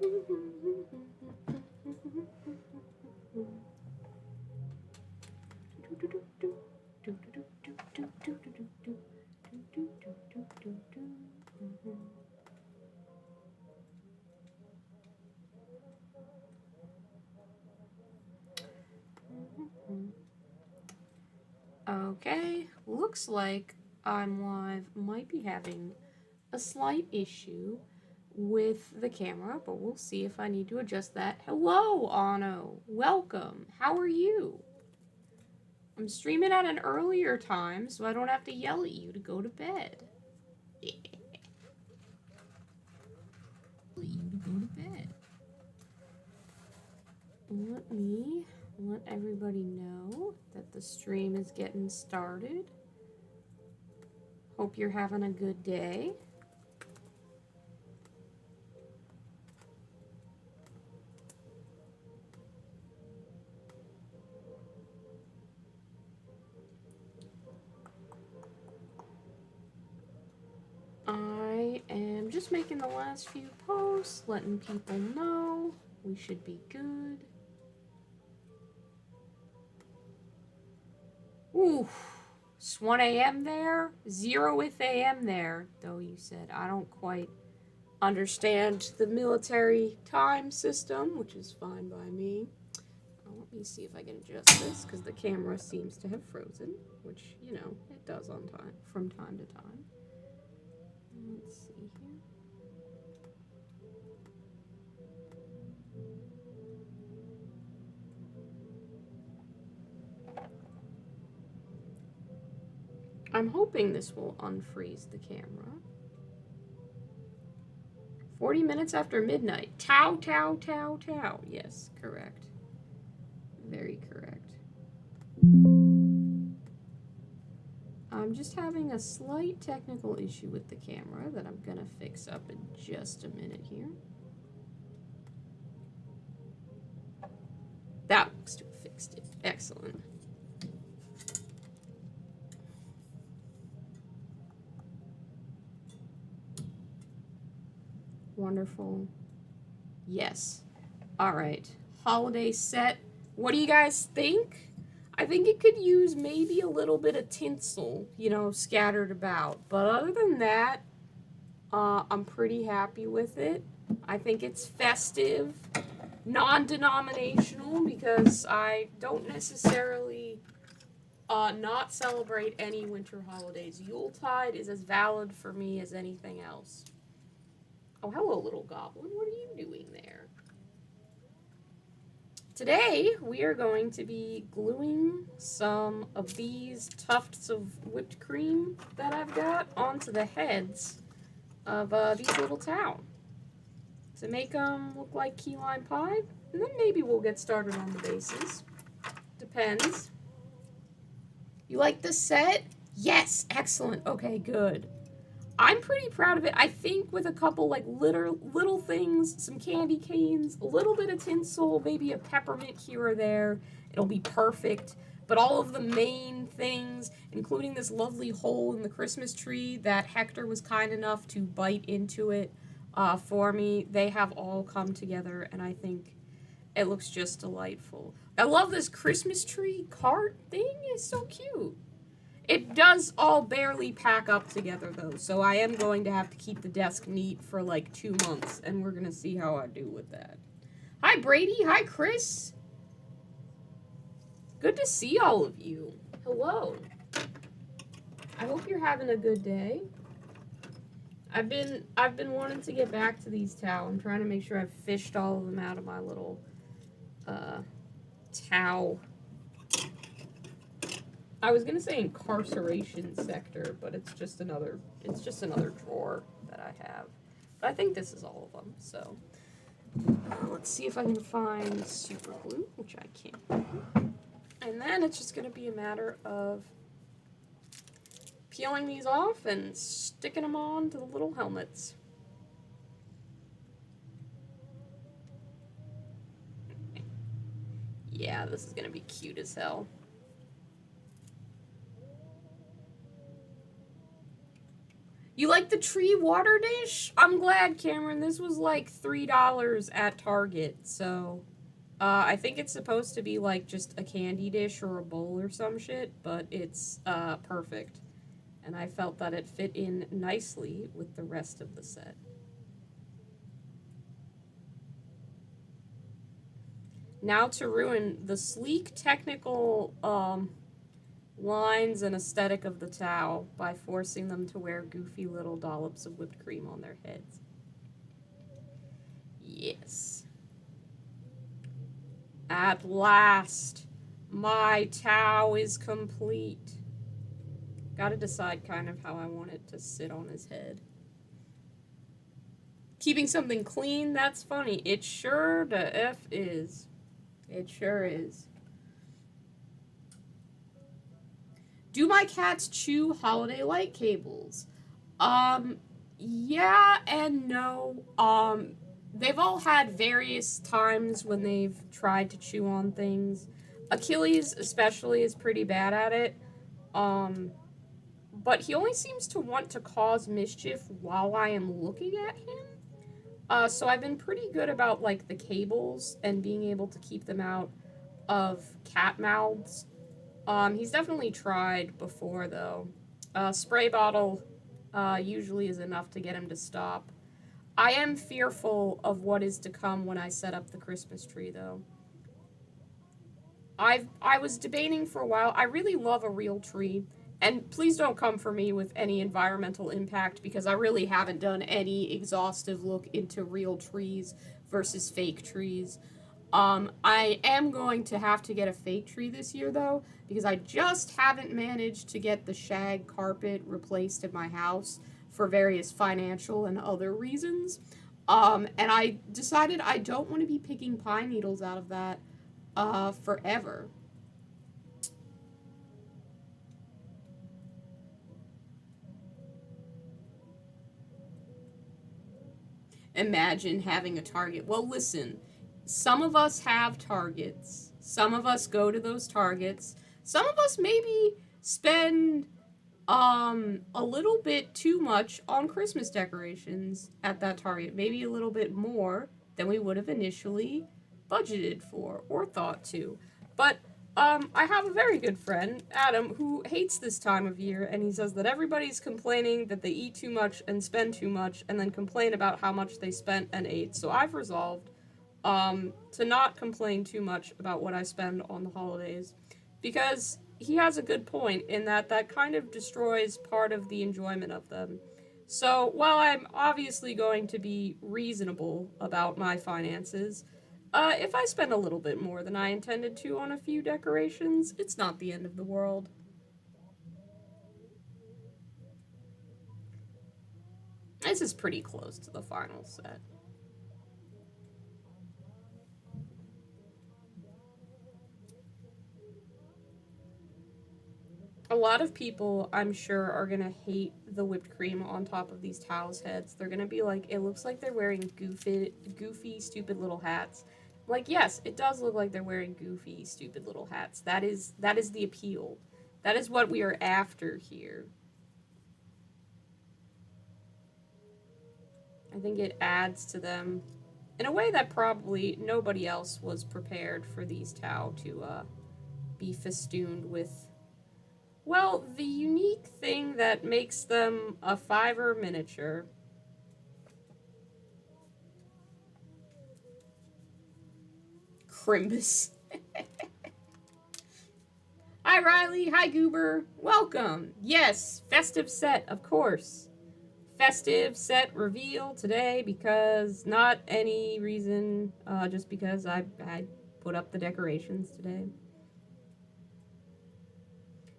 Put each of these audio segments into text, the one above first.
Okay, looks like I'm live. Might be having a slight issue with the camera, but we'll see if I need to adjust that. Hello, Ano. Welcome. How are you? I'm streaming at an earlier time, so I don't have to yell at you to go to bed. Let me let everybody know that the stream is getting started. Hope you're having a good day. I am just making the last few posts, letting people know we should be good. Ooh, it's 1 a.m. there, 0th a.m. there, though you said. I don't quite understand the military time system, which is fine by me. Let me see if I can adjust this, because the camera seems to have frozen, which, you know, it does on time, from time to time. Let's see here. I'm hoping this will unfreeze the camera. 40 minutes after midnight. Tau, tau, tau, tau. Yes, correct. Very correct. I'm just having a slight technical issue with the camera that I'm gonna fix up in just a minute here. That looks to have fixed it. Excellent. Wonderful. Yes. All right. Holiday set. What do you guys think? I think it could use maybe a little bit of tinsel, you know, scattered about. But other than that, I'm pretty happy with it. I think it's festive, non-denominational, because I don't necessarily not celebrate any winter holidays. Yuletide is as valid for me as anything else. Oh, hello, little goblin. What are you doing there? Today, we are going to be gluing some of these tufts of whipped cream that I've got onto the heads of these little towels to make them look like key lime pie, and then maybe we'll get started on the bases. Depends. You like the set? Yes, excellent. Okay, good. I'm pretty proud of it. I think with a couple like little things, some candy canes, a little bit of tinsel, maybe a peppermint here or there, it'll be perfect. But all of the main things, including this lovely hole in the Christmas tree that Hector was kind enough to bite into it for me, they have all come together, and I think it looks just delightful. I love this Christmas tree cart thing. It's so cute. It does all barely pack up together, though, so I am going to have to keep the desk neat for like 2 months, and we're going to see how I do with that. Hi, Brady. Hi, Chris. Good to see all of you. Hello. I hope you're having a good day. I've been wanting to get back to these towels. I'm trying to make sure I've fished all of them out of my little towel. I was gonna say incarceration sector, but it's just another drawer that I have. But I think this is all of them. So let's see if I can find super glue, which I can't. And then it's just gonna be a matter of peeling these off and sticking them on to the little helmets. Yeah, this is gonna be cute as hell. You like the the tree water dish? I'm glad, Cameron. This was like $3 at Target, so I think it's supposed to be like just a candy dish or a bowl or some shit, but it's perfect. And I felt that it fit in nicely with the rest of the set. Now to ruin the sleek technical lines and aesthetic of the Tao by forcing them to wear goofy little dollops of whipped cream on their heads. Yes. At last, my Tao is complete. Gotta decide kind of how I want it to sit on his head. Keeping something clean, that's funny. It sure the F is. It sure is. Do my cats chew holiday light cables? Yeah and no. They've all had various times when they've tried to chew on things. Achilles, especially, is pretty bad at it. But he only seems to want to cause mischief while I am looking at him. So I've been pretty good about, like, the cables and being able to keep them out of cat mouths. He's definitely tried before, though. Spray bottle usually is enough to get him to stop. I am fearful of what is to come when I set up the Christmas tree, though. I was debating for a while. I really love a real tree. And please don't come for me with any environmental impact, because I really haven't done any exhaustive look into real trees versus fake trees. I am going to have to get a fake tree this year, though, because I just haven't managed to get the shag carpet replaced in my house for various financial and other reasons. And I decided I don't want to be picking pine needles out of that forever. Imagine having a Target. Well, listen, some of us have Targets. Some of us go to those Targets. Some of us maybe spend a little bit too much on Christmas decorations at that Target. Maybe a little bit more than we would have initially budgeted for or thought to. But I have a very good friend, Adam, who hates this time of year, and he says that everybody's complaining that they eat too much and spend too much, and then complain about how much they spent and ate. So I've resolved to not complain too much about what I spend on the holidays, because he has a good point in that that kind of destroys part of the enjoyment of them. So while I'm obviously going to be reasonable about my finances, if I spend a little bit more than I intended to on a few decorations, it's not the end of the world. This is pretty close to the final set. A lot of people, I'm sure, are gonna hate the whipped cream on top of these towels' heads. They're gonna be like, it looks like they're wearing goofy, stupid little hats. Like, yes, it does look like they're wearing goofy, stupid little hats. That is the appeal. That is what we are after here. I think it adds to them in a way that probably nobody else was prepared for these Tau to be festooned with. Well, the unique thing that makes them a fiver miniature. Crimbus. Hi, Riley. Hi, Goober. Welcome. Yes, festive set, of course. Festive set reveal today because not any reason, just because I put up the decorations today.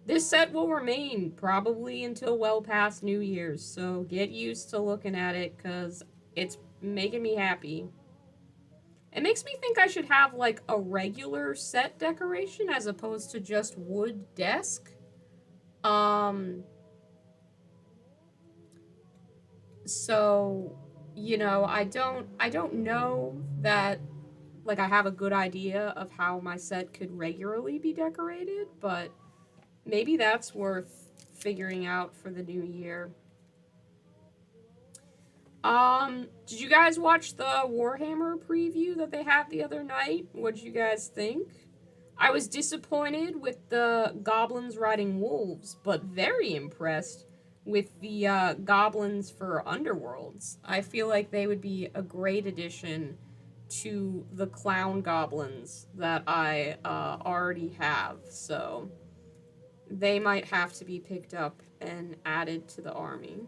This set will remain probably until well past New Year's, so get used to looking at it because it's making me happy. It makes me think I should have like a regular set decoration as opposed to just wood desk. Um, so I don't know that like I have a good idea of how my set could regularly be decorated, but maybe that's worth figuring out for the new year. Did you guys watch the Warhammer preview that they had the other night? What did you guys think? I was disappointed with the goblins riding wolves, but very impressed with the goblins for Underworlds. I feel like they would be a great addition to the clown goblins that I already have, so they might have to be picked up and added to the army.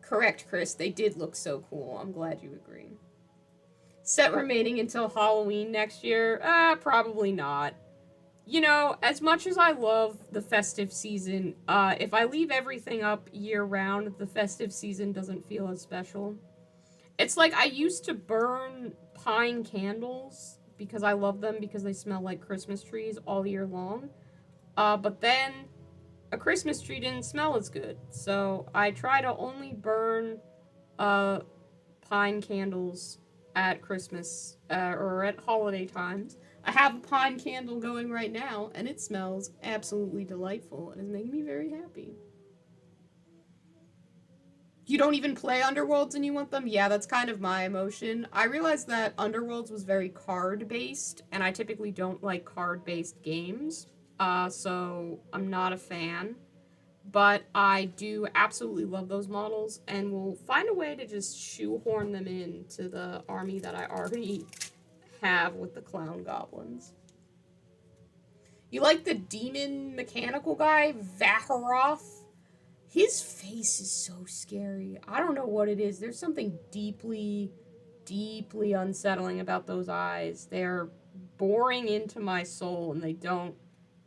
Correct, Chris. They did look so cool. I'm glad you agree. Set remaining until Halloween next year? Probably not. You know, as much as I love the festive season, if I leave everything up year round, the festive season doesn't feel as special. It's like I used to burn pine candles because I love them because they smell like Christmas trees all year long. But then a Christmas tree didn't smell as good. So I try to only burn pine candles at Christmas or at holiday times. I have a pine candle going right now, and it smells absolutely delightful and is making me very happy. You don't even play Underworlds and you want them? Yeah, that's kind of my emotion. I realized that Underworlds was very card-based, and I typically don't like card-based games, so I'm not a fan. But I do absolutely love those models, and will find a way to just shoehorn them into the army that I already have with the clown goblins. You like the demon mechanical guy, Vaharoth? His face is so scary. I don't know what it is. There's something deeply, deeply unsettling about those eyes. They're boring into my soul, and they don't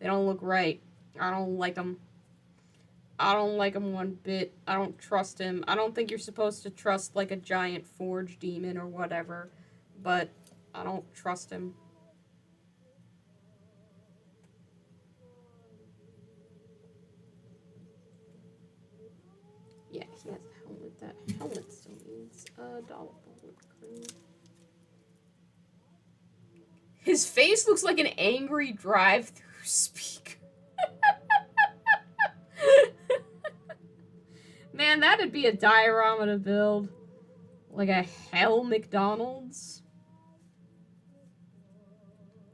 look right. I don't like them. I don't like him one bit. I don't trust him. I don't think you're supposed to trust like a giant forge demon or whatever, but I don't trust him. Yeah, he has a helmet. That helmet still needs a dollop of whipped cream. His face looks like an angry drive-through speaker. Man, that'd be a diorama to build. Like a hell McDonald's.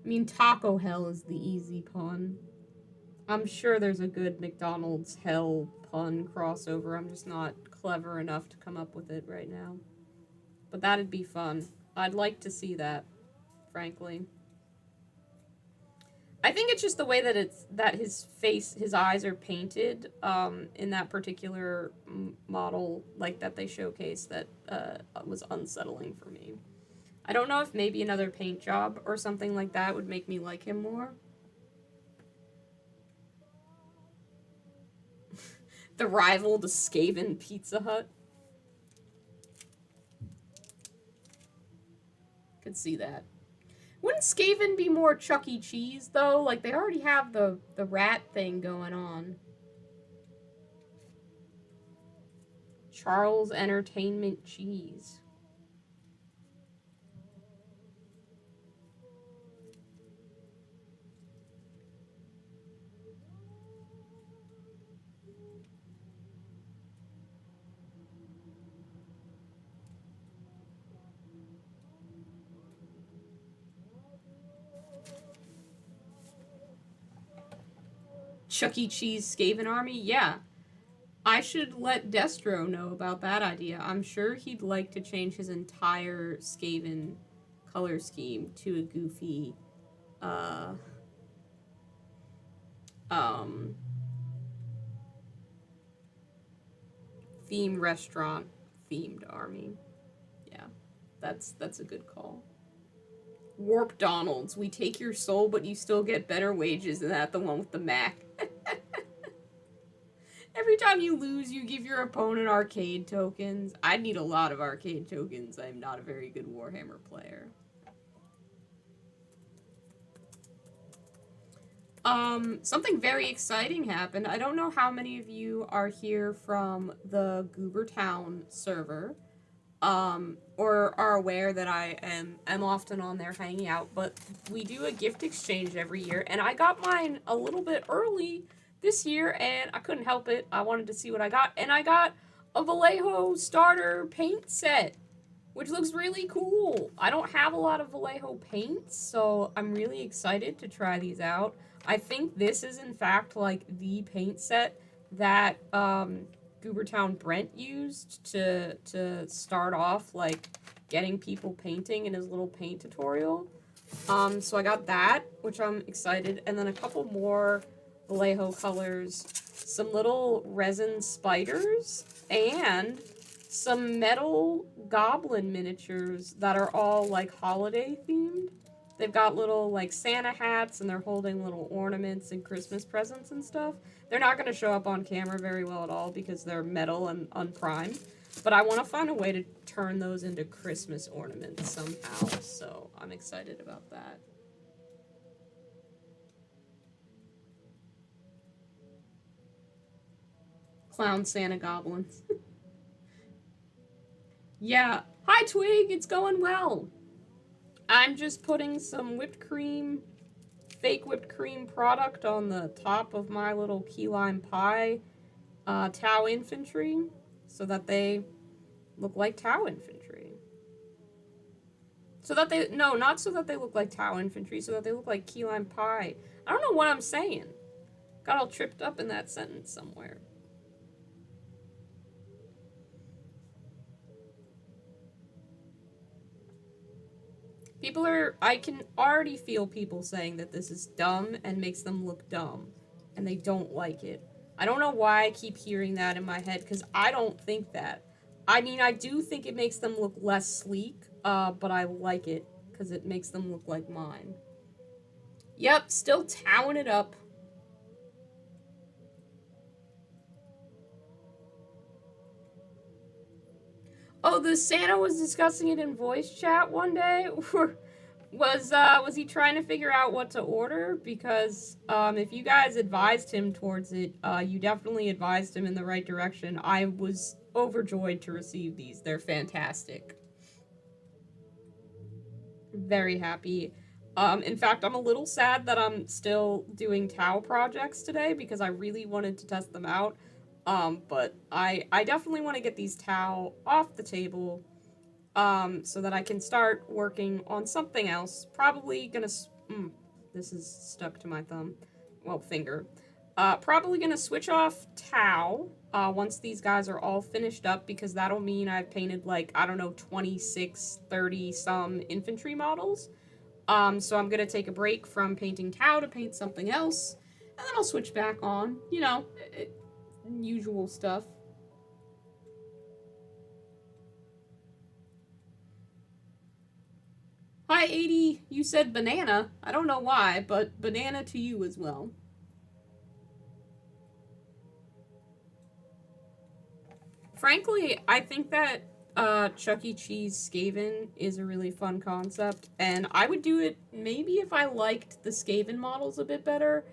I mean, Taco Hell is the easy pun. I'm sure there's a good McDonald's hell pun crossover. I'm just not clever enough to come up with it right now. But that'd be fun. I'd like to see that, frankly. I think it's just the way that his face, his eyes are painted in that particular model, like that they showcase, that was unsettling for me. I don't know if maybe another paint job or something like that would make me like him more. The rival to Skaven Pizza Hut. Could see that. Wouldn't Skaven be more Chuck E. Cheese, though? Like, they already have the rat thing going on. Charles Entertainment Cheese. Chuck E. Cheese Skaven Army? Yeah. I should let Destro know about that idea. I'm sure he'd like to change his entire Skaven color scheme to a goofy, uh, um, theme restaurant themed army. Yeah, that's a good call. Warp Donald's. We take your soul, but you still get better wages than that. The one with the Mac. Every time you lose, you give your opponent arcade tokens. I need a lot of arcade tokens. I'm not a very good Warhammer player. Something very exciting happened. I don't know how many of you are here from the Goober Town server, or are aware that I am often on there hanging out, but we do a gift exchange every year, and I got mine a little bit early this year, and I couldn't help it. I wanted to see what I got, and I got a Vallejo starter paint set, which looks really cool. I don't have a lot of Vallejo paints, so I'm really excited to try these out. I think this is, in fact, like, the paint set that, Goobertown Brent used to start off, like, getting people painting in his little paint tutorial. So I got that, which I'm excited, and then a couple more Vallejo colors, some little resin spiders, and some metal goblin miniatures that are all, like, holiday themed. They've got little, like, Santa hats, and they're holding little ornaments and Christmas presents and stuff. They're not going to show up on camera very well at all because they're metal and unprimed. But I want to find a way to turn those into Christmas ornaments somehow, so I'm excited about that. Clown Santa goblins. Yeah. Hi, Twig! It's going well! I'm just putting some whipped cream, fake whipped cream product on the top of my little key lime pie Tau infantry so that they look like Tau infantry. So that they, no, not so that they look like Tau infantry, so that they look like key lime pie. I don't know what I'm saying. Got all tripped up in that sentence somewhere. People are, I can already feel people saying that this is dumb and makes them look dumb, and they don't like it. I don't know why I keep hearing that in my head, because I don't think that. I mean, I do think it makes them look less sleek, but I like it, because it makes them look like mine. Yep, still towing it up. Oh, the Santa was discussing it in voice chat one day? Was he trying to figure out what to order? Because if you guys advised him towards it, you definitely advised him in the right direction. I was overjoyed to receive these. They're fantastic. Very happy. In fact, I'm a little sad that I'm still doing Tau projects today because I really wanted to test them out. But I definitely want to get these Tau off the table, so that I can start working on something else. Probably gonna, this is stuck to my thumb, well, finger. Probably gonna switch off Tau, once these guys are all finished up, because that'll mean I've painted, like, I don't know, 26, 30 some infantry models. So I'm gonna take a break from painting Tau to paint something else, and then I'll switch back on, you know, usual stuff. Hi, 80. You said banana. I don't know why, but banana to you as well. Frankly, I think that Chuck E. Cheese Skaven is a really fun concept, and I would do it maybe if I liked the Skaven models a bit better.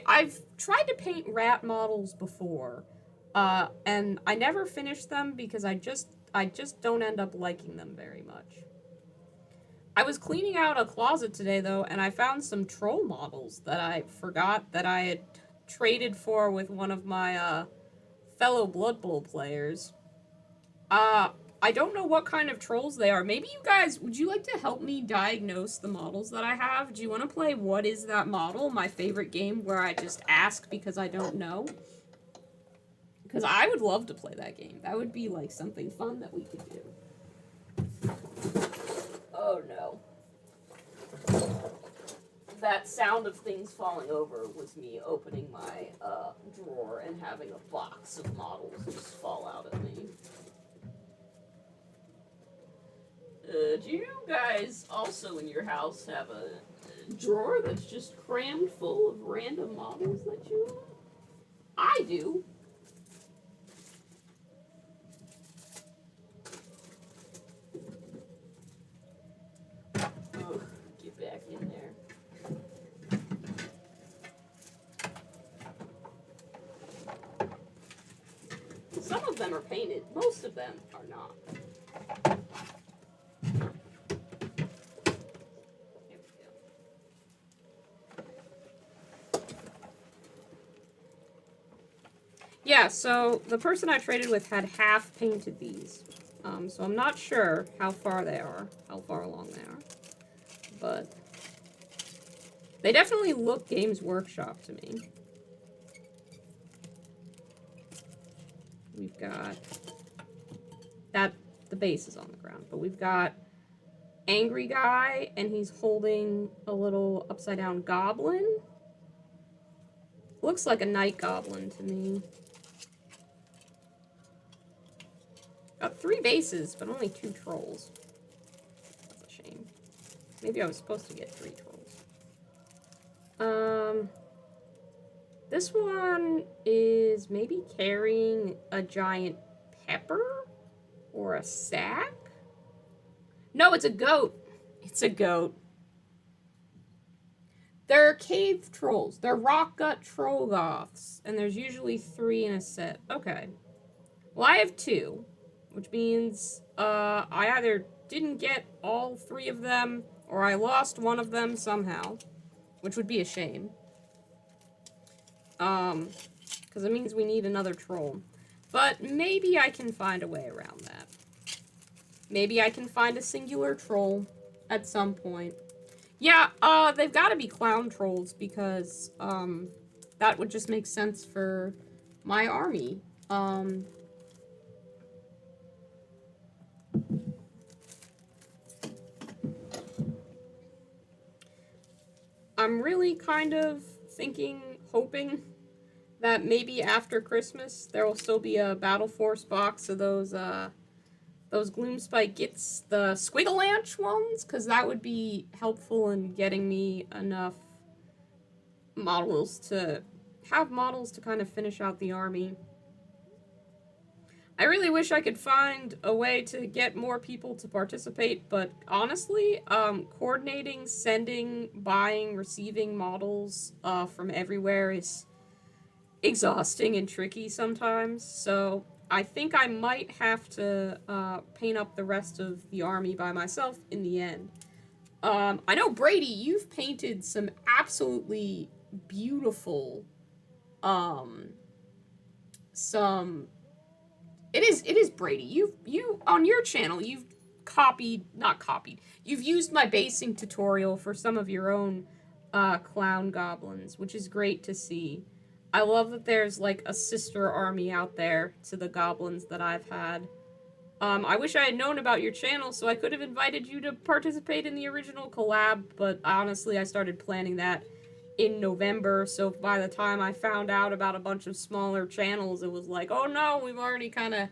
I've tried to paint rat models before, and I never finished them because I just don't end up liking them very much. I was cleaning out a closet today, though, and I found some troll models that I forgot that I had traded for with one of my fellow Blood Bowl players. I don't know what kind of trolls they are. Maybe you guys, would you like to help me diagnose the models that I have? Do you want to play What Is That Model? My favorite game where I just ask because I don't know. Because I would love to play that game. That would be, like, something fun that we could do. Oh, no. That sound of things falling over was me opening my drawer and having a box of models just fall out at me. Do you guys also in your house have a drawer that's just crammed full of random models that you own? I do. Ugh, get back in there. Some of them are painted, most of them are not. Yeah, so the person I traded with had half painted these. So I'm not sure how far along they are. But they definitely look Games Workshop to me. We've got the base is on the ground, but we've got Angry Guy, and he's holding a little upside down goblin. Looks like a night goblin to me. Got 3 bases, but only 2 trolls. That's a shame. Maybe I was supposed to get 3 trolls. This one is maybe carrying a giant pepper or a sack? No, it's a goat. It's a goat. They're cave trolls. They're rock gut trolloths, and there's usually 3 in a set. Okay. Well, I have 2, which means I either didn't get all 3 of them, or I lost one of them somehow, which would be a shame. Because it means we need another troll. But maybe I can find a way around that. Maybe I can find a singular troll at some point. Yeah, they've got to be clown trolls because, that would just make sense for my army. I'm really kind of hoping that maybe after Christmas there will still be a Battle Force box of those Gloomspike gets the Squigglelanch ones, because that would be helpful in getting me enough models to kind of finish out the army. I really wish I could find a way to get more people to participate, but honestly, coordinating, sending, buying, receiving models from everywhere is exhausting and tricky sometimes, so I think I might have to paint up the rest of the army by myself in the end. I know, Brady, you've painted some absolutely beautiful, it is Brady. You on your channel, you've you've used my basing tutorial for some of your own clown goblins, which is great to see. I love that there's like a sister army out there to the goblins that I've had. I wish I had known about your channel so I could have invited you to participate in the original collab, but honestly I started planning that in November, so by the time I found out about a bunch of smaller channels, it was like, oh no, we've already kind of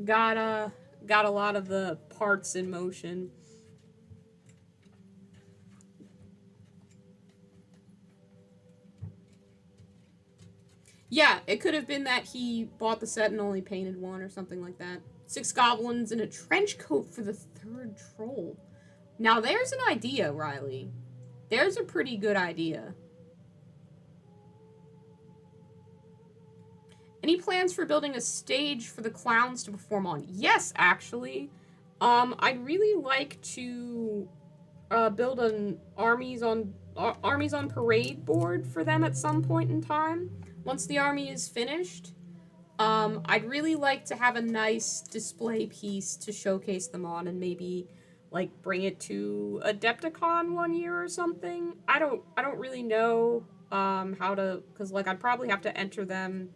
got a lot of the parts in motion. Yeah, it could have been that he bought the set and only painted 1 or something like that. 6 goblins and a trench coat for the 3rd troll. Now there's an idea, Riley. There's a pretty good idea. Any plans for building a stage for the clowns to perform on? Yes, actually. I'd really like to build an armies on parade board for them at some point in time. Once the army is finished, I'd really like to have a nice display piece to showcase them on, and maybe like bring it to Adepticon one year or something. I don't really know how to, because like I'd probably have to enter them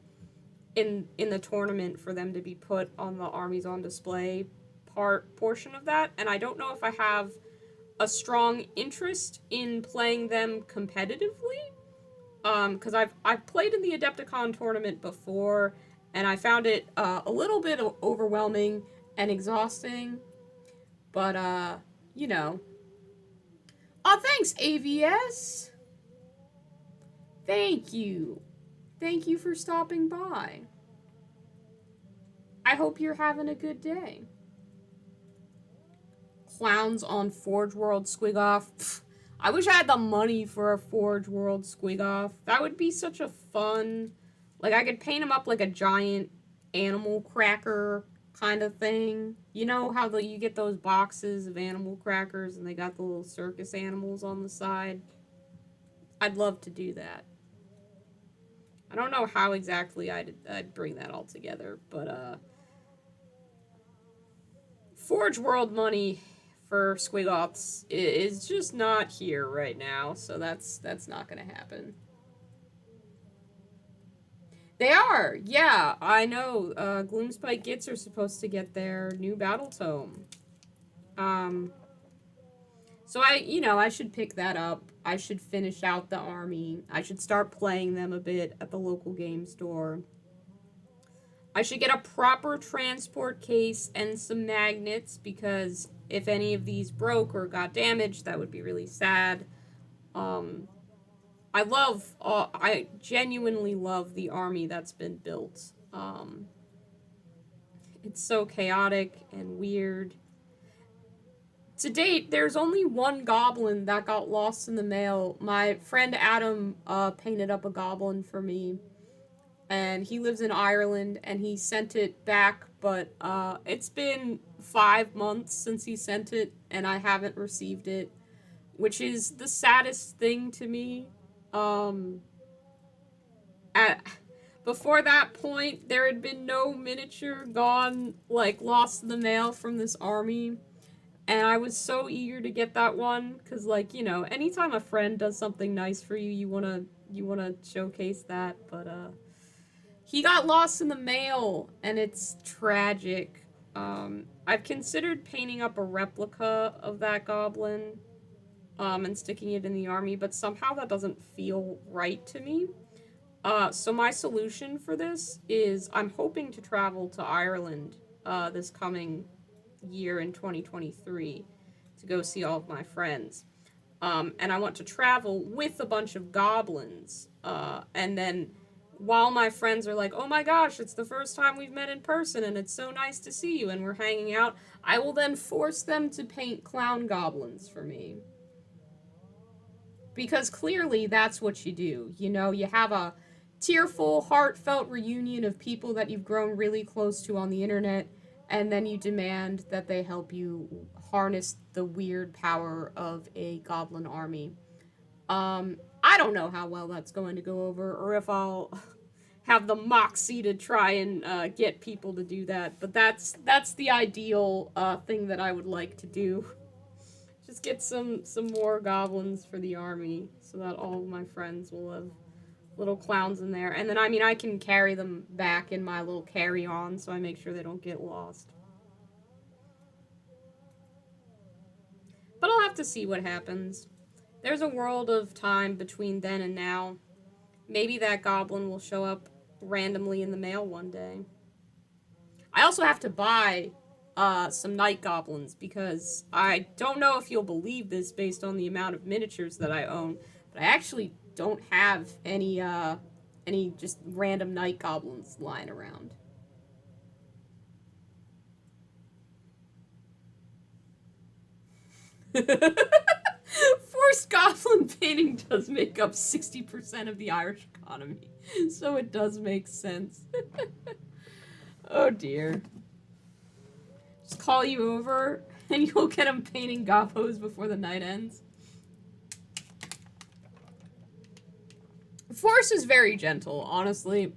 in the tournament for them to be put on the armies on display portion of that, and I don't know if I have a strong interest in playing them competitively, because I've played in the Adepticon tournament before, and I found it a little bit overwhelming and exhausting, but you know. Oh, thanks, AVS! Thank you! Thank you for stopping by. I hope you're having a good day. Clowns on Forge World Squig Off. Pfft, I wish I had the money for a Forge World Squig Off. That would be such a fun... Like, I could paint him up like a giant animal cracker kind of thing. You know how you get those boxes of animal crackers and they got the little circus animals on the side? I'd love to do that. I don't know how exactly I'd bring that all together, but Forge World money for Squigoths is just not here right now, so that's not gonna happen. They are, yeah, I know. Gloomspite Gits are supposed to get their new battle tome. Um, so I should pick that up. I should finish out the army. I should start playing them a bit at the local game store. I should get a proper transport case and some magnets because if any of these broke or got damaged, that would be really sad. Um, I genuinely love the army that's been built. It's so chaotic and weird. To date, there's only one goblin that got lost in the mail. My friend Adam painted up a goblin for me, and he lives in Ireland, and he sent it back, but it's been 5 months since he sent it, and I haven't received it, which is the saddest thing to me. At Before that point, there had been no miniature gone, like, lost in the mail from this army. And I was so eager to get that one, because, like, anytime a friend does something nice for you, you wanna showcase that. But he got lost in the mail, and it's tragic. I've considered painting up a replica of that goblin, and sticking it in the army, but somehow that doesn't feel right to me. So my solution for this is I'm hoping to travel to Ireland this coming year in 2023 to go see all of my friends. And I want to travel with a bunch of goblins. And then while my friends are like, oh my gosh, it's the first time we've met in person and it's so nice to see you and we're hanging out, I will then force them to paint clown goblins for me. Because clearly that's what you do. You have a tearful, heartfelt reunion of people that you've grown really close to on the internet, and then you demand that they help you harness the weird power of a goblin army. I don't know how well that's going to go over, or if I'll have the moxie to try and get people to do that. But that's the ideal thing that I would like to do. Just get some more goblins for the army, so that all of my friends will have little clowns in there. And then, I can carry them back in my little carry-on, so I make sure they don't get lost. But I'll have to see what happens. There's a world of time between then and now. Maybe that goblin will show up randomly in the mail one day. I also have to buy some night goblins, because I don't know if you'll believe this based on the amount of miniatures that I own, but I actually don't have any just random night goblins lying around. Forced goblin painting does make up 60% of the Irish economy, so it does make sense. Oh dear. Just call you over and you'll get them painting gobbos before the night ends. Force is very gentle, honestly.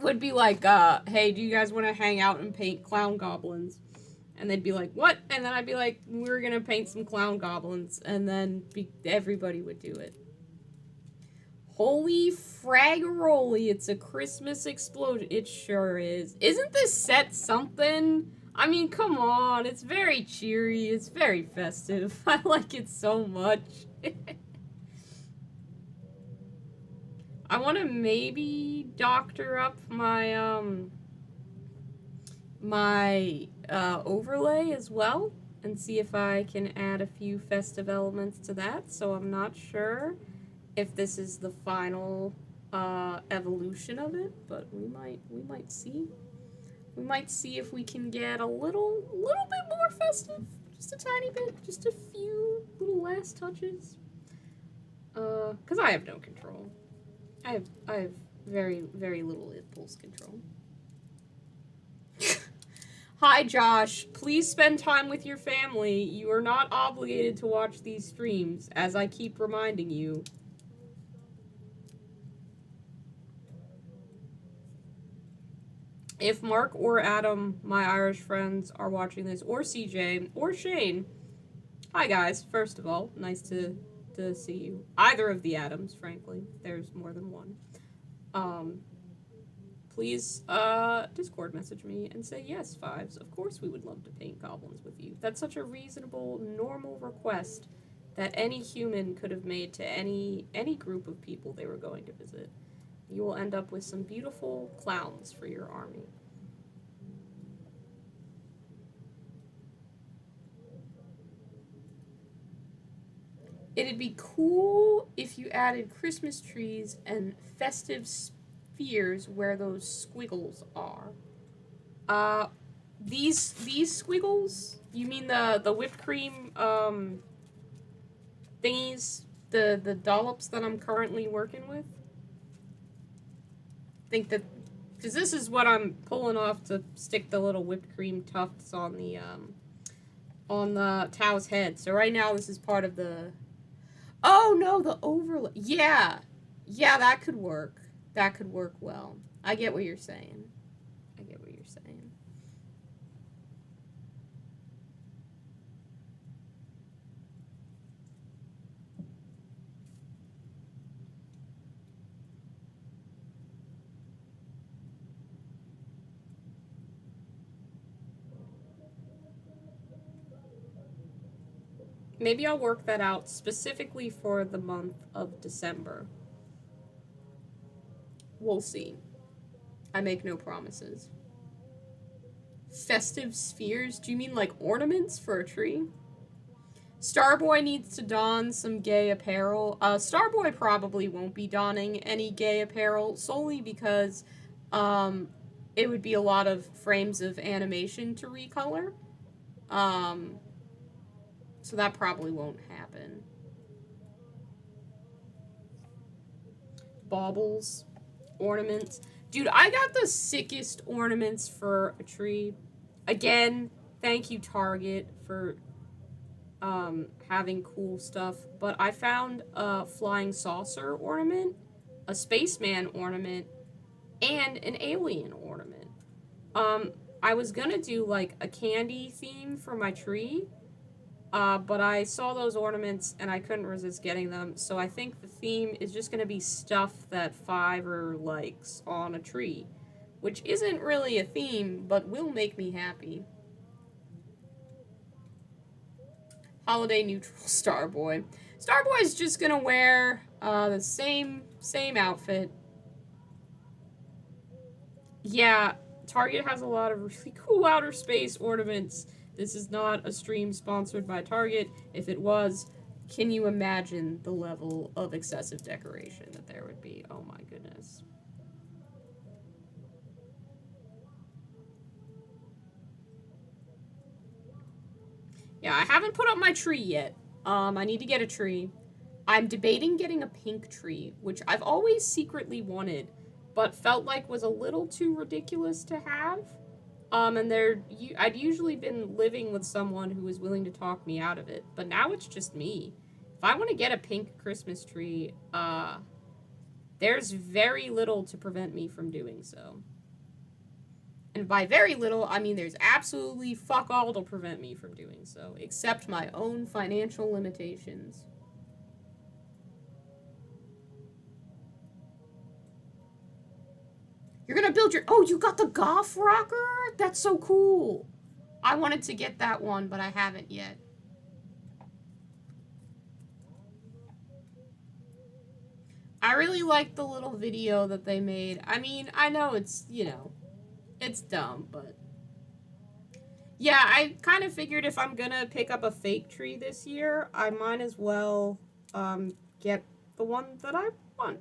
Would be like, hey, do you guys want to hang out and paint clown goblins? And they'd be like, what? And then I'd be like, we're gonna paint some clown goblins. And then everybody would do it. Holy fraggeroli, it's a Christmas explosion. It sure is. Isn't this set something? Come on. It's very cheery. It's very festive. I like it so much. I want to maybe doctor up my, overlay as well, and see if I can add a few festive elements to that. So I'm not sure if this is the final evolution of it, but we might see. We might see if we can get a little bit more festive, just a tiny bit, just a few little last touches. Because I have no control. I have very, very little impulse control. Hi, Josh. Please spend time with your family. You are not obligated to watch these streams, as I keep reminding you. If Mark or Adam, my Irish friends, are watching this, or CJ, or Shane, hi guys, first of all. Nice to see you. Either of the Adams, frankly. There's more than one. Um, please Discord message me and say yes, Fives. Of course we would love to paint goblins with you. That's such a reasonable, normal request that any human could have made to any group of people they were going to visit. You will end up with some beautiful clowns for your army. It'd be cool if you added Christmas trees and festive spheres where those squiggles are. These squiggles? You mean the whipped cream thingies? The dollops that I'm currently working with? Think that because this is what I'm pulling off to stick the little whipped cream tufts on the Tao's head. So right now this is part of the. Oh no, the overlay. Yeah, yeah, that could work. That could work well. I get what you're saying. I get what you're saying. Maybe I'll work that out specifically for the month of December. We'll see. I make no promises. Festive spheres? Do you mean like ornaments for a tree? Starboy needs to don some gay apparel. Starboy probably won't be donning any gay apparel solely because it would be a lot of frames of animation to recolor. So that probably won't happen. Baubles, ornaments. Dude, I got the sickest ornaments for a tree. Again, thank you, Target, for having cool stuff. But I found a flying saucer ornament, a spaceman ornament, and an alien ornament. I was gonna do like a candy theme for my tree, but I saw those ornaments and I couldn't resist getting them. So I think the theme is just gonna be stuff that Fiverr likes on a tree, which isn't really a theme, but will make me happy. Holiday neutral Starboy. Starboy's just gonna wear the same outfit. Yeah, Target has a lot of really cool outer space ornaments. This is not a stream sponsored by Target. If it was, can you imagine the level of excessive decoration that there would be? Oh my goodness. Yeah, I haven't put up my tree yet. I need to get a tree. I'm debating getting a pink tree, which I've always secretly wanted, but felt like was a little too ridiculous to have. And I'd usually been living with someone who was willing to talk me out of it, but now it's just me. If I want to get a pink Christmas tree, there's very little to prevent me from doing so. And by very little, I mean there's absolutely fuck all to prevent me from doing so, except my own financial limitations. You're gonna build your. Oh, you got the golf rocker? That's so cool. I wanted to get that one, but I haven't yet. I really liked the little video that they made. I mean, I know it's, it's dumb, but. Yeah, I kind of figured if I'm gonna pick up a fake tree this year, I might as well get the one that I want.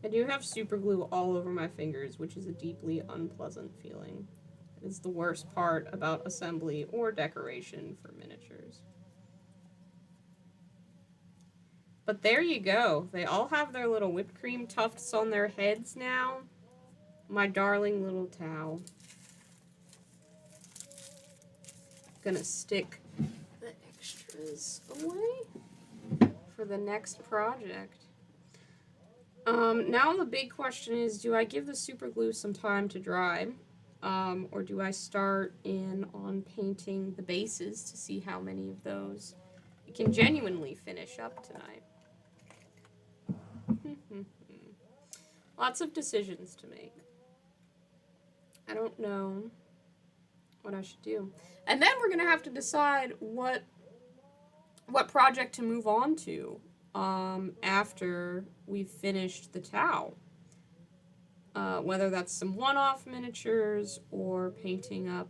I do have super glue all over my fingers, which is a deeply unpleasant feeling. It is the worst part about assembly or decoration for miniatures. But there you go. They all have their little whipped cream tufts on their heads now. My darling little towel. Gonna stick the extras away for the next project. Now the big question is, do I give the super glue some time to dry? Or do I start in on painting the bases to see how many of those we can genuinely finish up tonight? Lots of decisions to make. I don't know what I should do. And then we're going to have to decide what project to move on to after we've finished the Tau. Whether that's some one-off miniatures or painting up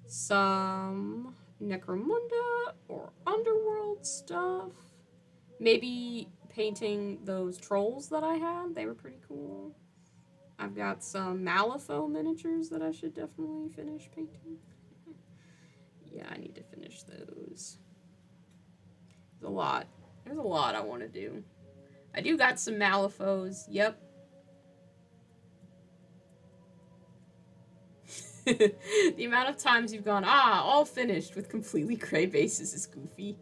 some Necromunda or Underworld stuff. Maybe painting those trolls that I had. They were pretty cool. I've got some Malifaux miniatures that I should definitely finish painting. Yeah, I need to finish those. There's a lot. There's a lot I want to do. I do got some Malifaux. Yep. The amount of times you've gone, all finished with completely gray bases is goofy.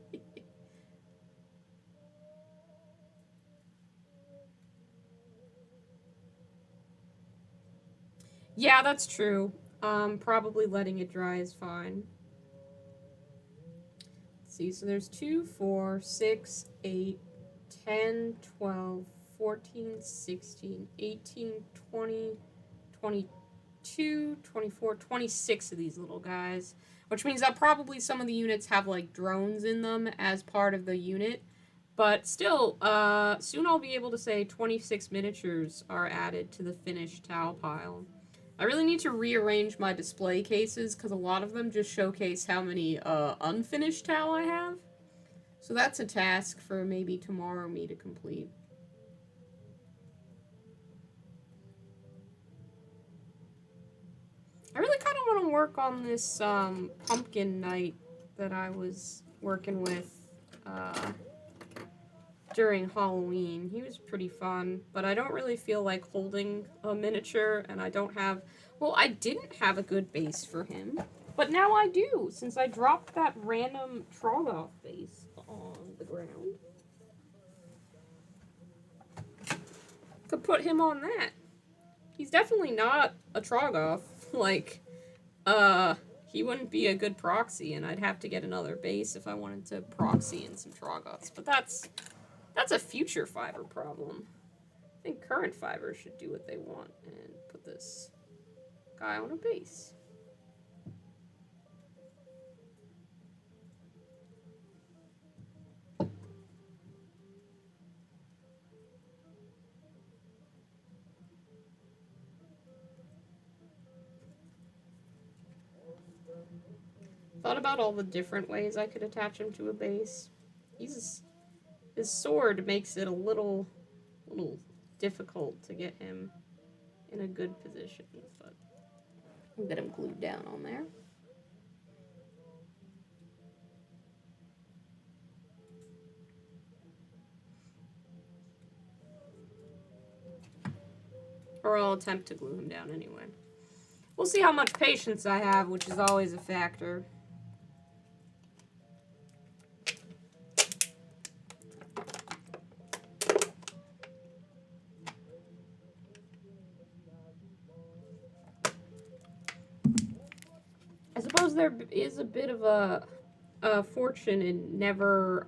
Yeah, that's true. Probably letting it dry is fine. Let's see, so there's 2, 4, 6, 8, 10, 12, 14, 16, 18, 20, 22, 24, 26 of these little guys. Which means that probably some of the units have like drones in them as part of the unit. But still, soon I'll be able to say 26 miniatures are added to the finished Tau pile. I really need to rearrange my display cases because a lot of them just showcase how many unfinished Tau I have. So that's a task for maybe tomorrow me to complete. I really kind of want to work on this pumpkin knight that I was working with during Halloween. He was pretty fun, but I don't really feel like holding a miniature, and I don't have... Well, I didn't have a good base for him, but now I do, since I dropped that random Trolloth base on the ground. Could put him on that. He's definitely not a Troggoth. Like, he wouldn't be a good proxy, and I'd have to get another base if I wanted to proxy in some Troggoths. But that's a future Fiverr problem. I think current Fiverr should do what they want and put this guy on a base. Thought about all the different ways I could attach him to a base. His sword makes it a little difficult to get him in a good position, but I'll get him glued down on there. Or I'll attempt to glue him down anyway. We'll see how much patience I have, which is always a factor. I suppose there is a bit of a fortune in never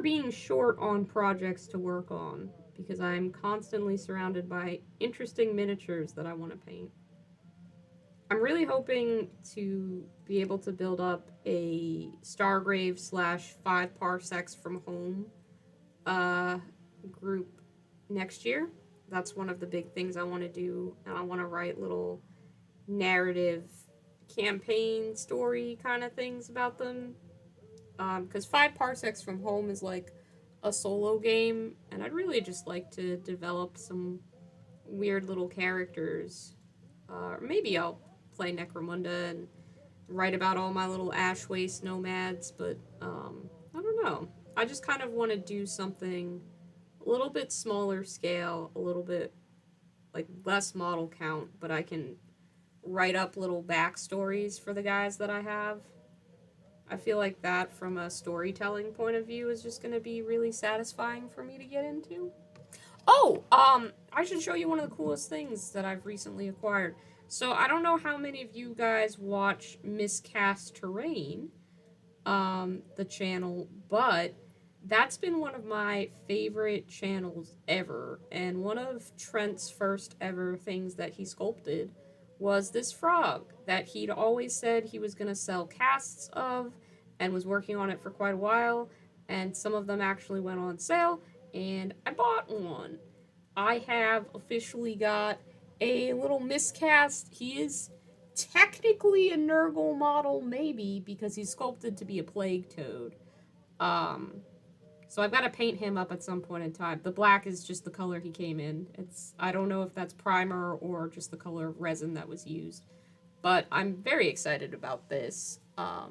being short on projects to work on, because I'm constantly surrounded by interesting miniatures that I want to paint. I'm really hoping to be able to build up a Stargrave / 5 parsecs from home group next year. That's one of the big things I want to do, and I want to write little narrative campaign story kind of things about them, because 5 parsecs from home is like a solo game, and I'd really just like to develop some weird little characters. Maybe I'll play Necromunda and write about all my little Ash Waste nomads, but I don't don't know. I just kind of want to do something a little bit smaller scale, a little bit like less model count, but I can write up little backstories for the guys that I have. I feel like that from a storytelling point of view is just going to be really satisfying for me to get into. Oh, I should show you one of the coolest things that I've recently acquired. So I don't know how many of you guys watch Miscast Terrain, the channel, but that's been one of my favorite channels ever. And one of Trent's first ever things that he sculpted was this frog that he'd always said he was going to sell casts of and was working on it for quite a while. And some of them actually went on sale, and I bought one. I have officially got a little miscast. He is technically a Nurgle model, maybe, because he's sculpted to be a plague toad. So I've got to paint him up at some point in time. The black is just the color he came in. I don't know if that's primer or just the color of resin that was used. But I'm very excited about this. I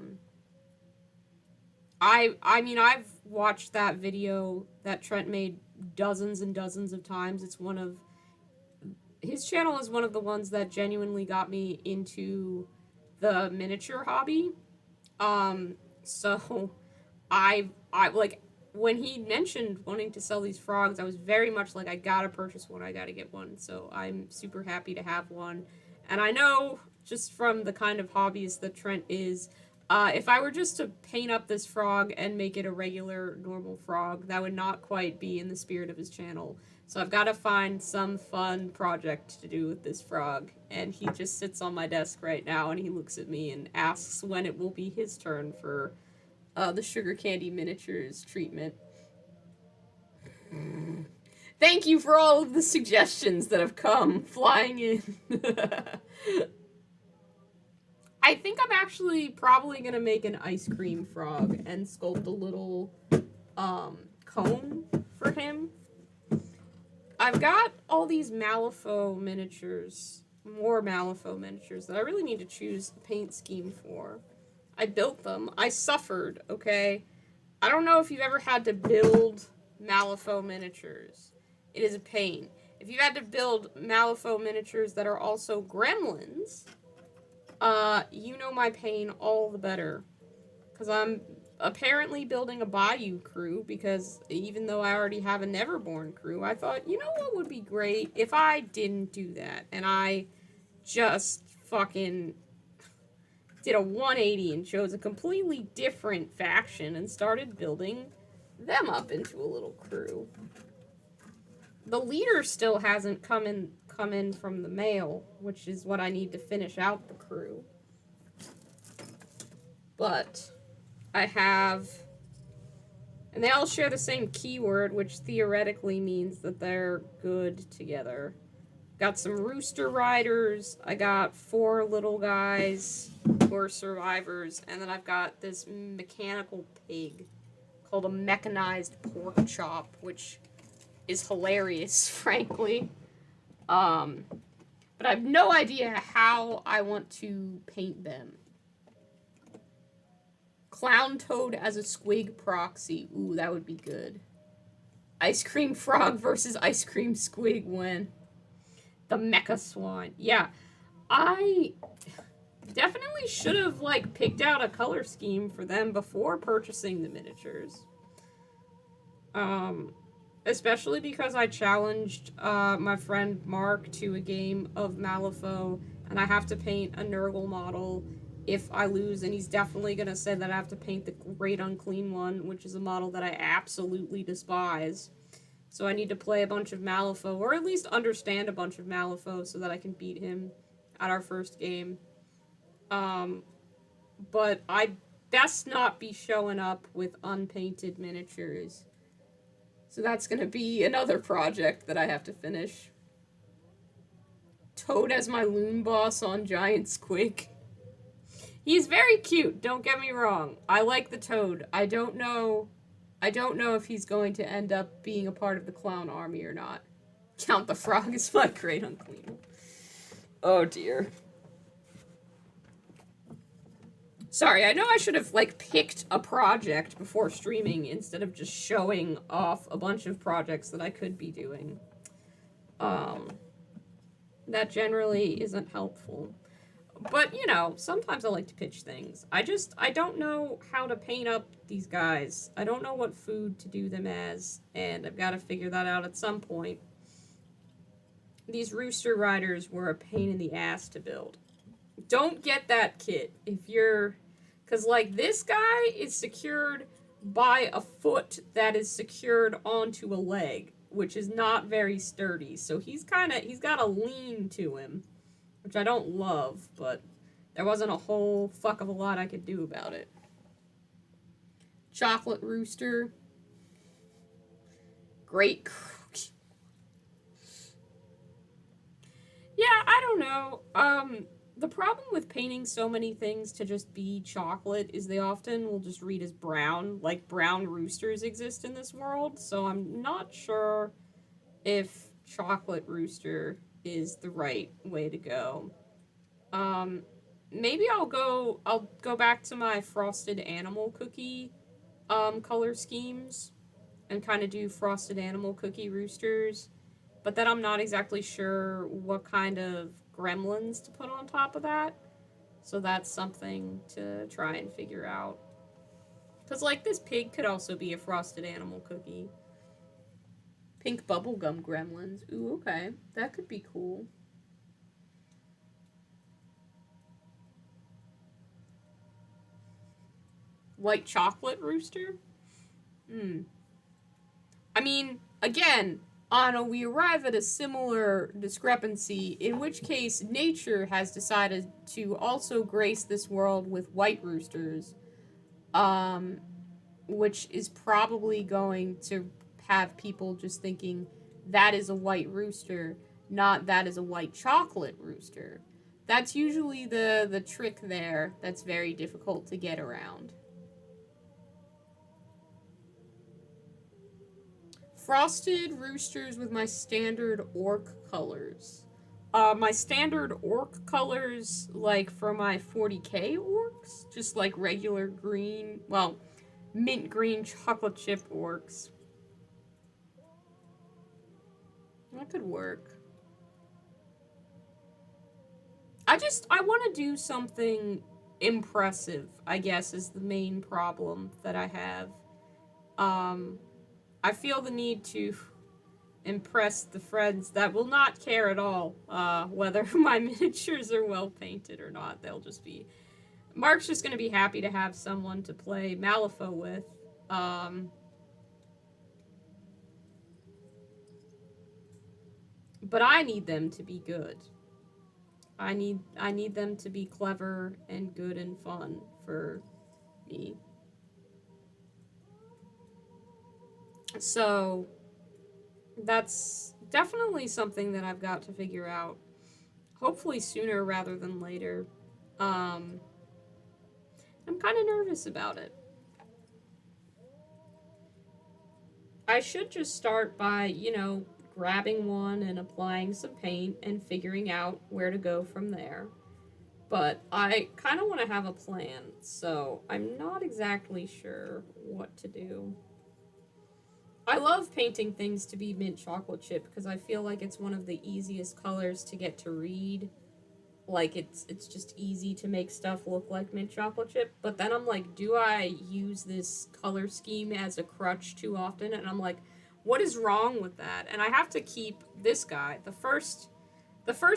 mean, I've watched that video that Trent made dozens and dozens of times. His channel is one of the ones that genuinely got me into the miniature hobby. So I like, when he mentioned wanting to sell these frogs, I was very much like, I gotta purchase one, I gotta get one. So I'm super happy to have one. And I know, just from the kind of hobbyist that Trent is, if I were just to paint up this frog and make it a regular, normal frog, that would not quite be in the spirit of his channel. So I've got to find some fun project to do with this frog. And he just sits on my desk right now, and he looks at me and asks when it will be his turn for the sugar candy miniatures treatment. Thank you for all of the suggestions that have come flying in. I think I'm actually probably going to make an ice cream frog and sculpt a little cone for him. I've got all these Malifaux miniatures, more Malifaux miniatures, that I really need to choose a paint scheme for. I built them. I suffered, okay? I don't know if you've ever had to build Malifaux miniatures. It is a pain. If you've had to build Malifaux miniatures that are also gremlins, you know my pain all the better. Because I'm apparently building a Bayou crew, because even though I already have a Neverborn crew, I thought, you know what would be great if I didn't do that, and I just fucking did a 180 and chose a completely different faction and started building them up into a little crew. The leader still hasn't come in from the mail, which is what I need to finish out the crew. But I have, and they all share the same keyword, which theoretically means that they're good together. Got some rooster riders, I got 4 little guys who are survivors, and then I've got this mechanical pig called a mechanized pork chop, which is hilarious, frankly. But I have no idea how I want to paint them. Clown toad as a squig proxy. Ooh, that would be good. Ice cream frog versus ice cream squig when. The mecha swan. Yeah, I definitely should have, like, picked out a color scheme for them before purchasing the miniatures. Especially because I challenged my friend Mark to a game of Malifaux, and I have to paint a Nurgle model if I lose, and he's definitely going to say that I have to paint the Great Unclean One, which is a model that I absolutely despise. So I need to play a bunch of Malifaux, or at least understand a bunch of Malifaux so that I can beat him at our first game. But I best not be showing up with unpainted miniatures. So that's going to be another project that I have to finish. Toad as my loon boss on Giant Squig. He's very cute, don't get me wrong. I like the Toad. I don't know if he's going to end up being a part of the clown army or not. Count the Frog is my Great Unclean. Oh dear. Sorry, I know I should have, like, picked a project before streaming instead of just showing off a bunch of projects that I could be doing. Um, that generally isn't helpful. But, you know, sometimes I like to pitch things. I don't know how to paint up these guys. I don't know what food to do them as, and I've got to figure that out at some point. These rooster riders were a pain in the ass to build. Don't get that kit if you're. Because, like, this guy is secured by a foot that is secured onto a leg, which is not very sturdy. So he's got a lean to him, which I don't love, but there wasn't a whole fuck of a lot I could do about it. Chocolate rooster. Great cookie. Yeah, I don't know. The problem with painting so many things to just be chocolate is they often will just read as brown. Like, brown roosters exist in this world, so I'm not sure if chocolate rooster is the right way to go. Um, maybe I'll go back to my frosted animal cookie color schemes and kind of do frosted animal cookie roosters. But then I'm not exactly sure what kind of gremlins to put on top of that. So that's something to try and figure out. Because, like, this pig could also be a frosted animal cookie. Pink bubblegum gremlins. Ooh, okay. That could be cool. White chocolate rooster? Hmm. I mean, again, Anna, we arrive at a similar discrepancy, in which case nature has decided to also grace this world with white roosters, um, which is probably going to have people just thinking that is a white rooster, not that is a white chocolate rooster. That's usually the trick there that's very difficult to get around. Frosted roosters with my standard orc colors. My standard orc colors, like for my 40k orcs, just like regular green, well, mint green chocolate chip orcs. That could work. I want to do something impressive, I guess, is the main problem that I have. Um, I feel the need to impress the friends that will not care at all whether my miniatures are well painted or not. They'll just be. Mark's just going to be happy to have someone to play Malifaux with. Um, but I need them to be good. I need them to be clever and good and fun for me. So that's definitely something that I've got to figure out. Hopefully sooner rather than later. Um, I'm kind of nervous about it. I should just start by, grabbing one and applying some paint and figuring out where to go from there. But I kind of want to have a plan, so I'm not exactly sure what to do. I love painting things to be mint chocolate chip because I feel like it's one of the easiest colors to get to read. Like it's just easy to make stuff look like mint chocolate chip. But then I'm like, do I use this color scheme as a crutch too often? And I'm like, what is wrong with that? And I have to keep this guy, the first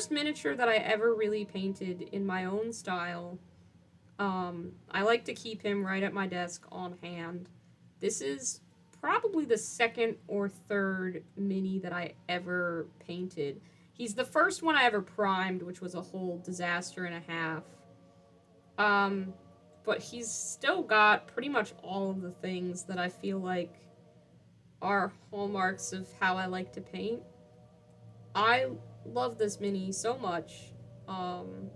miniature that I ever really painted in my own style. I like to keep him right at my desk on hand. This is probably the second or third mini that I ever painted. He's the first one I ever primed, which was a whole disaster and a half. Um, but he's still got pretty much all of the things that I feel like are hallmarks of how I like to paint. I love this mini so much. Um,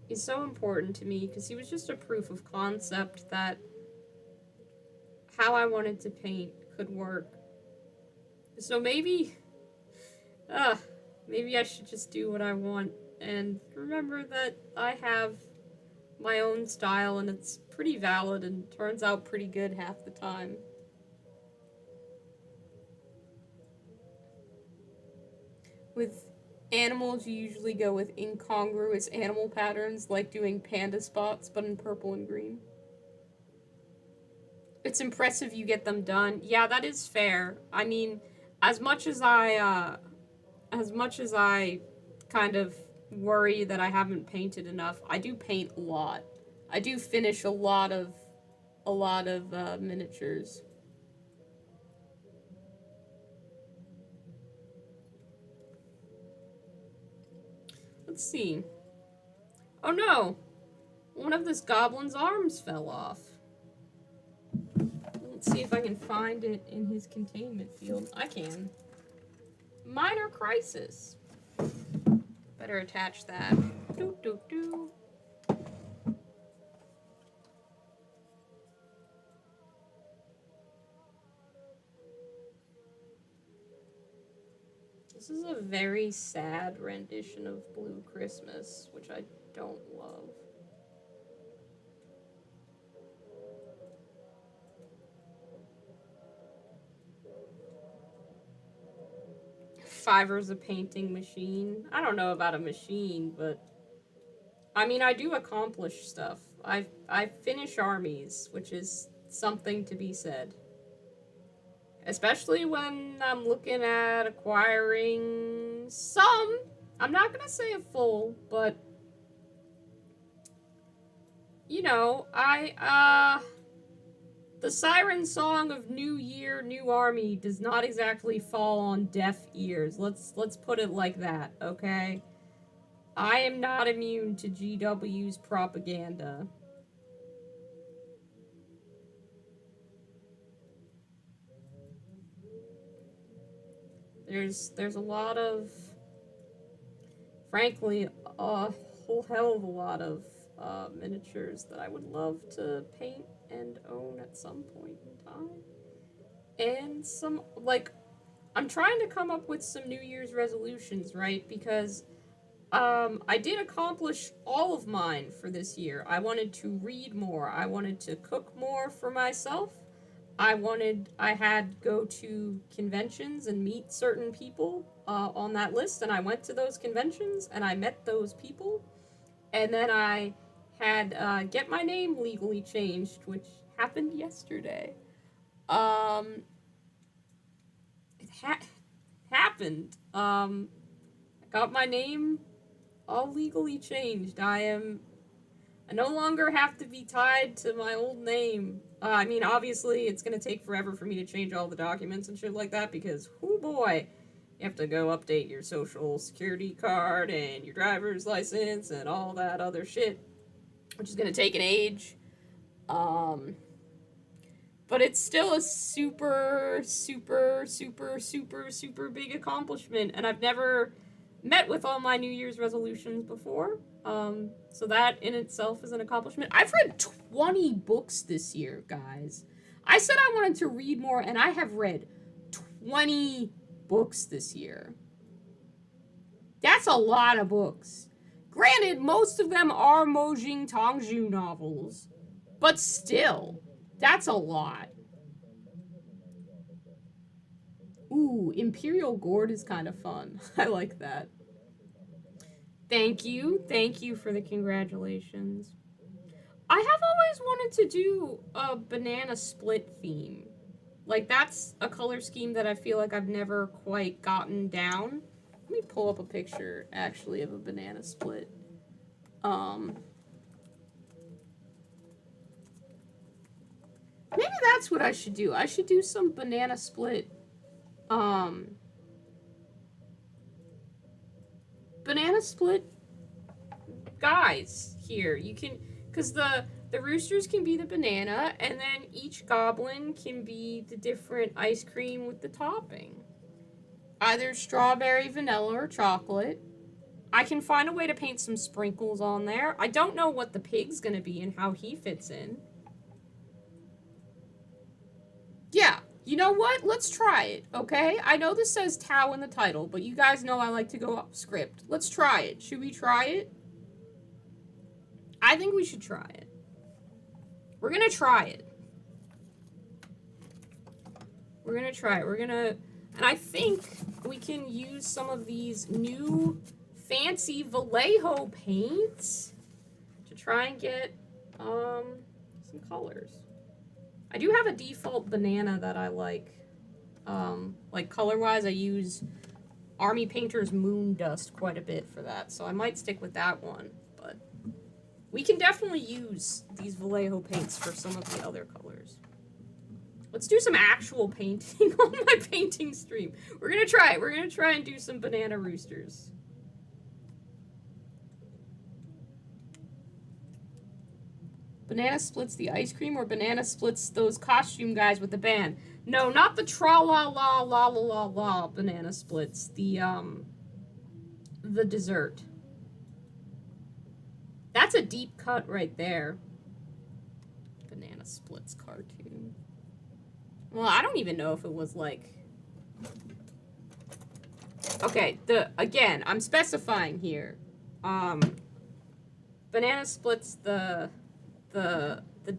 he's so important to me because he was just a proof of concept that how I wanted to paint could work. So maybe I should just do what I want and remember that I have my own style, and it's pretty valid and turns out pretty good half the time. With animals, you usually go with incongruous animal patterns, like doing panda spots, but in purple and green. It's impressive you get them done. Yeah, that is fair. I mean, as much as I kind of worry that I haven't painted enough, I do paint a lot. I do finish a lot of miniatures. Let's see. Oh no! One of this goblin's arms fell off. Let's see if I can find it in his containment field. I can. Minor crisis. Better attach that. Doo doo doo. This is a very sad rendition of Blue Christmas, which I don't love. Fiverr's a painting machine. I don't know about a machine, but I mean, I do accomplish stuff. I finish armies, which is something to be said. Especially when I'm looking at acquiring some. I'm not gonna say a full, but you know, the siren song of New Year, New Army does not exactly fall on deaf ears. Let's put it like that, okay? I am not immune to GW's propaganda. There's a lot of, frankly, a whole hell of a lot of miniatures that I would love to paint and own at some point in time. And some, like, I'm trying to come up with some New Year's resolutions, right? Because I did accomplish all of mine for this year. I wanted to read more. I wanted to cook more for myself. I had go to conventions and meet certain people on that list, and I went to those conventions and I met those people, and then I had get my name legally changed, which happened yesterday. Um, it happened. I got my name all legally changed. I no longer have to be tied to my old name. I mean, obviously, it's gonna take forever for me to change all the documents and shit like that because, oh boy, you have to go update your social security card and your driver's license and all that other shit, which is gonna take an age. Um, but it's still a super, super, super, super, super big accomplishment, and I've never met with all my New Year's resolutions before. So that in itself is an accomplishment. I've read 20 books this year, guys. I said I wanted to read more, and I have read 20 books this year. That's a lot of books. Granted, most of them are Mojing Tongju novels, but still, that's a lot. Ooh, Imperial Gourd is kind of fun. I like that. Thank you. Thank you for the congratulations. I have always wanted to do a banana split theme. Like, that's a color scheme that I feel like I've never quite gotten down. Let me pull up a picture, actually, of a banana split. Maybe that's what I should do. I should do some banana split, banana split guys here. You can, because the roosters can be the banana, and then each goblin can be the different ice cream with the topping. Either strawberry, vanilla, or chocolate. I can find a way to paint some sprinkles on there. I don't know what the pig's gonna be and how he fits in. Yeah, you know what? Let's try it, okay? I know this says Tau in the title, but you guys know I like to go off script. Let's try it. Should we try it? I think we should try it. We're gonna try it. We're gonna try it. And I think we can use some of these new fancy Vallejo paints to try and get some colors. I do have a default banana that I like. Like color-wise, I use Army Painter's Moon Dust quite a bit for that, so I might stick with that one. But we can definitely use these Vallejo paints for some of the other colors. Let's do some actual painting on my painting stream. We're gonna try it. We're gonna try and do some banana roosters. Banana splits the ice cream, or banana splits those costume guys with the band? No, not the tra-la-la-la-la-la-la banana splits. The dessert. That's a deep cut right there. Banana splits cartoon. Well, I don't even know if it was like... Okay, again, I'm specifying here. Banana splits the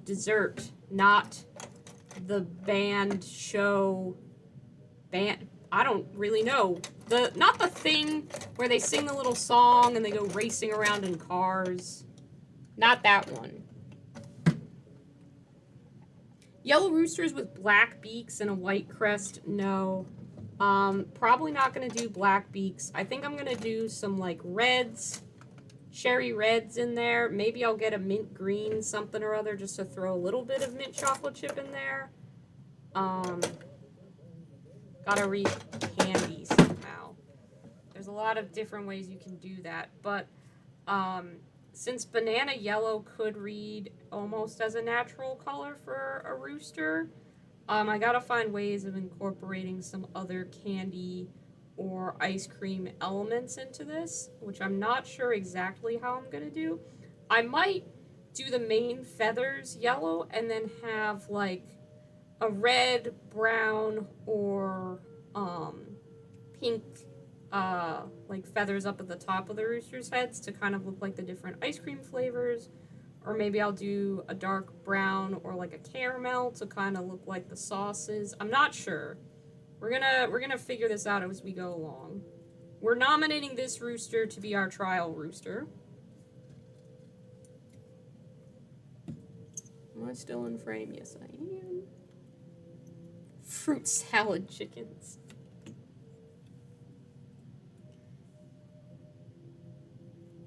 dessert, not the band show band. I don't really know. Not the thing where they sing the little song and they go racing around in cars. Not that one. Yellow roosters with black beaks and a white crest, no. Probably not gonna do black beaks. I think I'm gonna do some like reds, cherry reds in there. Maybe I'll get a mint green something or other just to throw a little bit of mint chocolate chip in there. Gotta read candy somehow. There's a lot of different ways you can do that, but since banana yellow could read almost as a natural color for a rooster, I gotta find ways of incorporating some other candy or ice cream elements into this, which I'm not sure exactly how I'm gonna do. I might do the main feathers yellow and then have like a red, brown, or pink like feathers up at the top of the rooster's heads to kind of look like the different ice cream flavors. Or maybe I'll do a dark brown or like a caramel to kind of look like the sauces. I'm not sure. We're gonna figure this out as we go along. We're nominating this rooster to be our trial rooster. Am I still in frame? Yes, I am. Fruit salad chickens.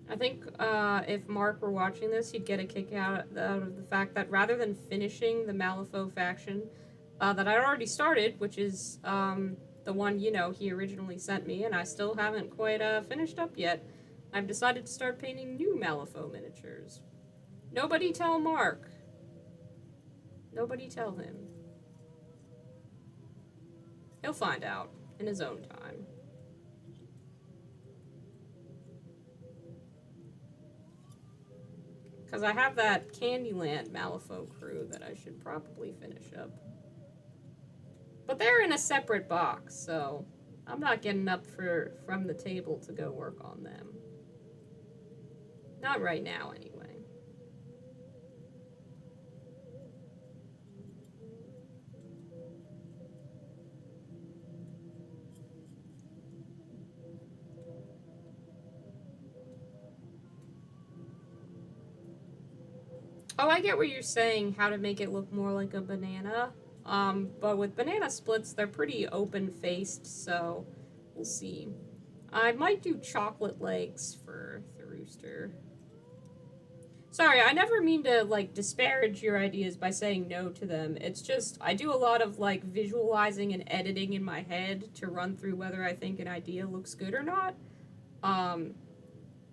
I think if Mark were watching this, he'd get a kick out of the fact that rather than finishing the Malifaux faction that I already started, which is the one, you know, he originally sent me, and I still haven't quite finished up yet, I've decided to start painting new Malifaux miniatures. Nobody tell Mark. Nobody tell him. He'll find out in his own time. Because I have that Candyland Malifaux crew that I should probably finish up. But they're in a separate box, so I'm not getting up from the table to go work on them. Not right now, anyway. Oh, I get what you're saying, how to make it look more like a banana. But with banana splits, they're pretty open-faced, so we'll see. I might do chocolate legs for the rooster. Sorry, I never mean to, like, disparage your ideas by saying no to them. It's just, I do a lot of, like, visualizing and editing in my head to run through whether I think an idea looks good or not.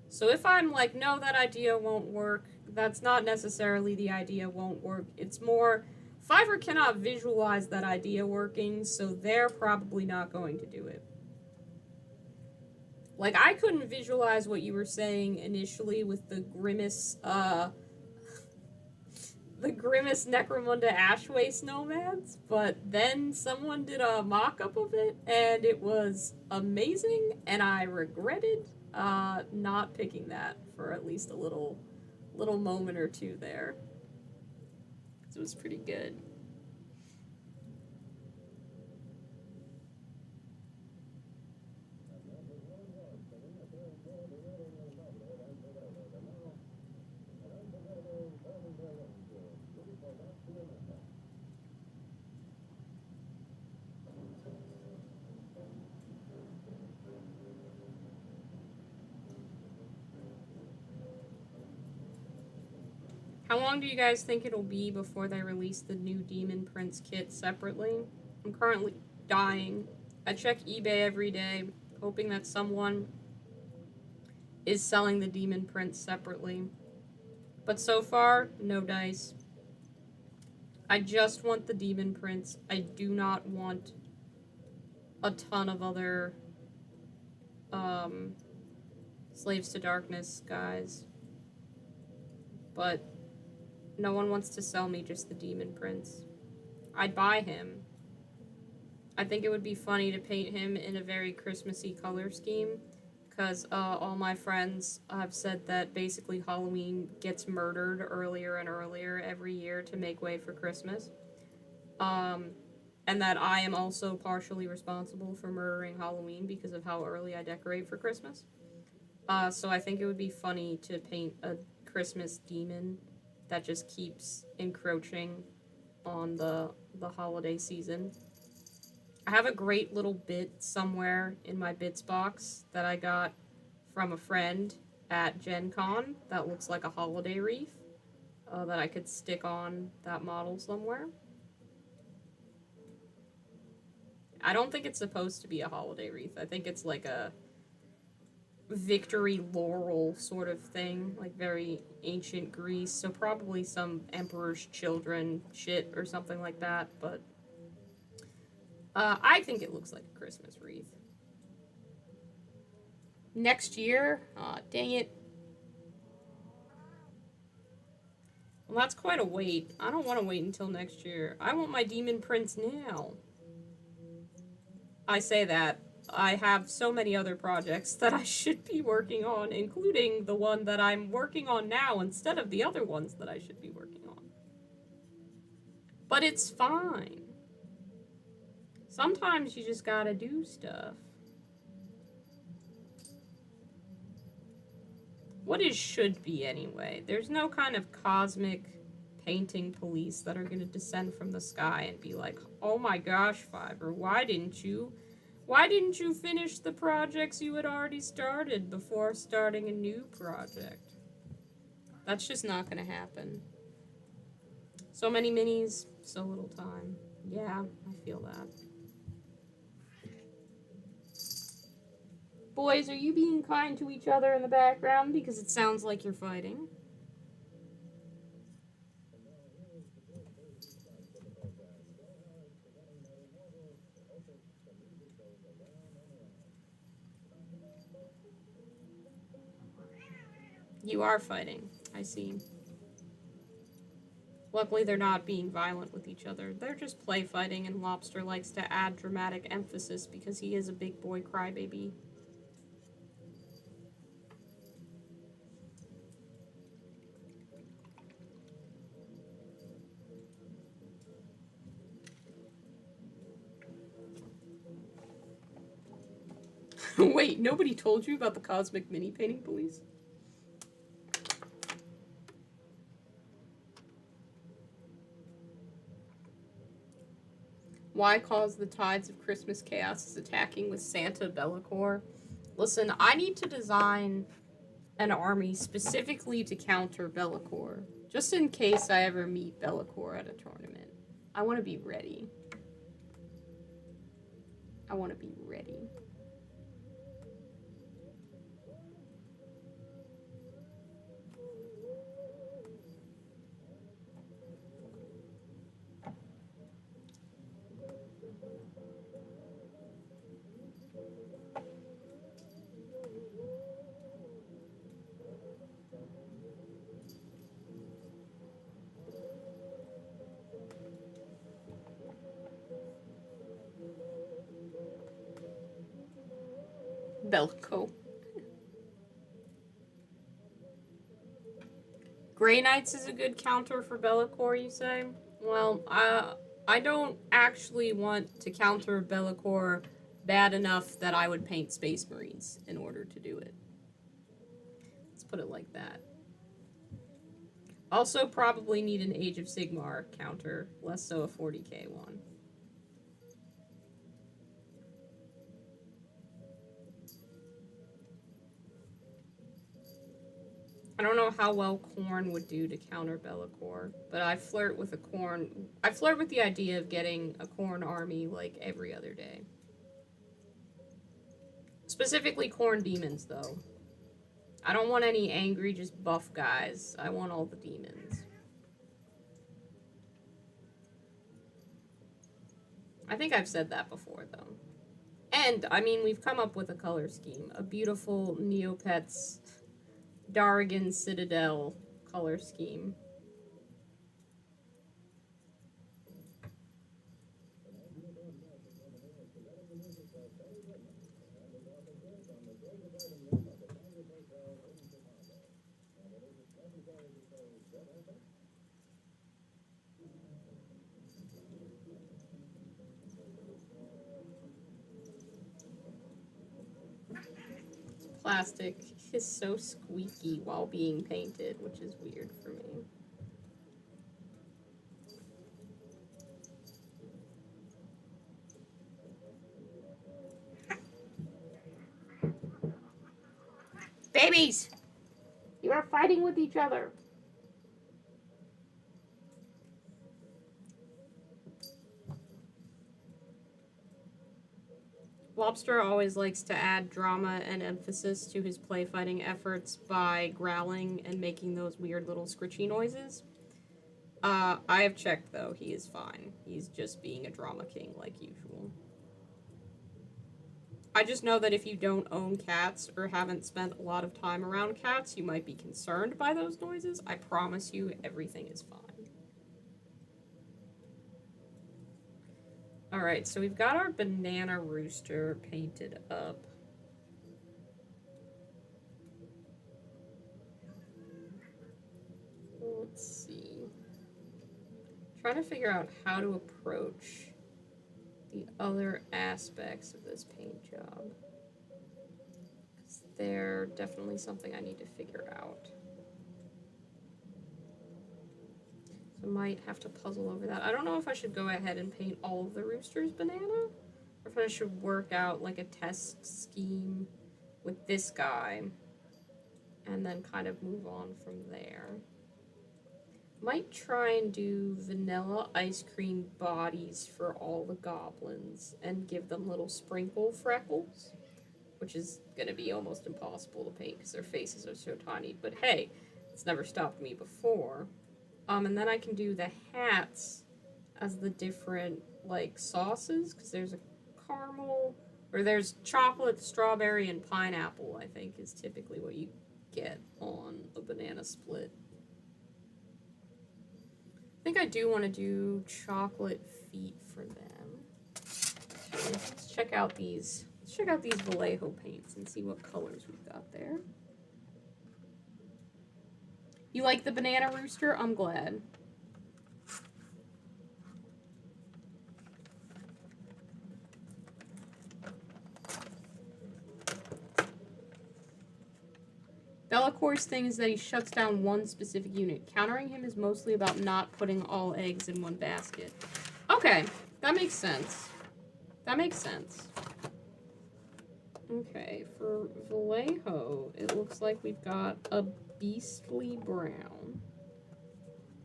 So if I'm like, no, that idea won't work, that's not necessarily the idea won't work. It's more, Fiverr cannot visualize that idea working, so they're probably not going to do it. Like, I couldn't visualize what you were saying initially with the Grimace, the Grimace Necromunda Ashway snowmans, but then someone did a mock-up of it, and it was amazing, and I regretted not picking that for at least a little little moment or two there. It was pretty good. How long do you guys think it'll be before they release the new Demon Prince kit separately? I'm currently dying. I check eBay every day, hoping that someone is selling the Demon Prince separately. But so far, no dice. I just want the Demon Prince. I do not want a ton of other Slaves to Darkness guys. But no one wants to sell me just the Demon Prince. I'd buy him. I think it would be funny to paint him in a very Christmassy color scheme, because all my friends have said that basically Halloween gets murdered earlier and earlier every year to make way for Christmas. And that I am also partially responsible for murdering Halloween because of how early I decorate for Christmas. So I think it would be funny to paint a Christmas demon that just keeps encroaching on the holiday season. I have a great little bit somewhere in my bits box that I got from a friend at Gen Con that looks like a holiday wreath that I could stick on that model somewhere. I don't think it's supposed to be a holiday wreath. I think it's like a victory laurel sort of thing, like very ancient Greece, so probably some emperor's children shit or something like that, but I think it looks like a Christmas wreath. Next year? Aw, dang it. Well, that's quite a wait. I don't want to wait until next year. I want my Demon Prince now. I say that. I have so many other projects that I should be working on, including the one that I'm working on now instead of the other ones that I should be working on. But it's fine. Sometimes you just gotta do stuff. What is should be anyway? There's no kind of cosmic painting police that are gonna descend from the sky and be like, oh my gosh, Fiverr, why didn't you finish the projects you had already started before starting a new project? That's just not gonna happen. So many minis, so little time. Yeah, I feel that. Boys, are you being kind to each other in the background? Because it sounds like you're fighting. You are fighting, I see. Luckily, they're not being violent with each other. They're just play fighting, and Lobster likes to add dramatic emphasis because he is a big boy crybaby. Wait, nobody told you about the cosmic mini painting police? Why cause the tides of Christmas chaos is attacking with Santa Be'lakor? Listen, I need to design an army specifically to counter Be'lakor, just in case I ever meet Be'lakor at a tournament. I want to be ready. I want to be ready. Belko. Grey Knights is a good counter for Be'lakor, you say? Well, I don't actually want to counter Be'lakor bad enough that I would paint Space Marines in order to do it. Let's put it like that. Also probably need an Age of Sigmar counter, less so a 40k one. I don't know how well Khorne would do to counter Be'lakor, but I flirt with the idea of getting a Khorne army like every other day. Specifically Khorne demons, though. I don't want any angry, just buff guys. I want all the demons. I think I've said that before, though. And, I mean, we've come up with a color scheme. A beautiful Neopets Darrigan Citadel color scheme. Plastic is so squeaky while being painted, which is weird for me. Babies! You are fighting with each other. Lobster always likes to add drama and emphasis to his play fighting efforts by growling and making those weird little scritchy noises. I have checked, though. He is fine. He's just being a drama king like usual. I just know that if you don't own cats or haven't spent a lot of time around cats, you might be concerned by those noises. I promise you, everything is fine. Alright, so we've got our banana rooster painted up. Let's see. I'm trying to figure out how to approach the other aspects of this paint job. Because they're definitely something I need to figure out. So I might have to puzzle over that. I don't know if I should go ahead and paint all of the roosters banana, or if I should work out like a test scheme with this guy and then kind of move on from there. Might try and do vanilla ice cream bodies for all the goblins and give them little sprinkle freckles, which is going to be almost impossible to paint because their faces are so tiny. But hey, it's never stopped me before. And then I can do the hats as the different, like, sauces, because there's a caramel, or there's chocolate, strawberry, and pineapple, I think, is typically what you get on a banana split. I think I do want to do chocolate feet for them. Let's check out these. Let's check out these Vallejo paints and see what colors we've got there. You like the banana rooster? I'm glad. Be'lakor's thing is that he shuts down one specific unit. Countering him is mostly about not putting all eggs in one basket. Okay, that makes sense. That makes sense. Okay, for Vallejo, it looks like we've got a beastly brown.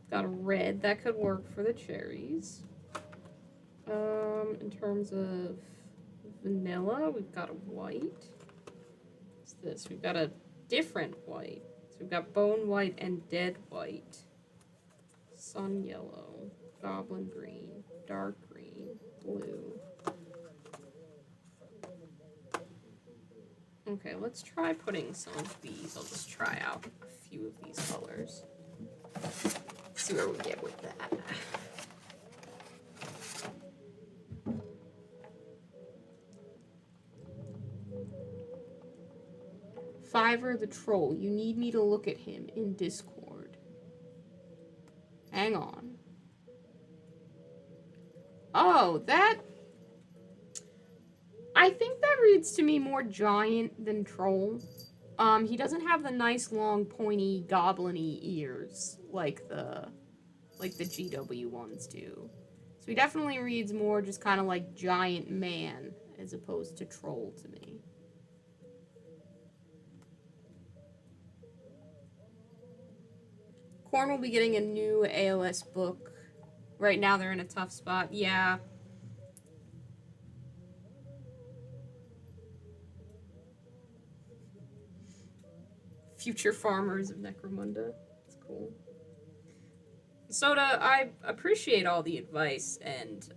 Got a red that could work for the cherries. In terms of vanilla, we've got a white. What's this? We've got a different white. So we've got bone white and dead white. Sun yellow, goblin green, dark green, blue. Okay, let's try putting some of these. I'll just try out a few of these colors. See where we get with that. Fiverr the troll. You need me to look at him in Discord. Hang on. Oh, that... I think that reads to me more giant than troll. He doesn't have the nice, long, pointy, goblin-y ears like the GW ones do. So he definitely reads more just kind of like giant man as opposed to troll to me. Corn will be getting a new AOS book. Right now they're in a tough spot. Yeah. Future farmers of Necromunda. That's cool. Soda, I appreciate all the advice and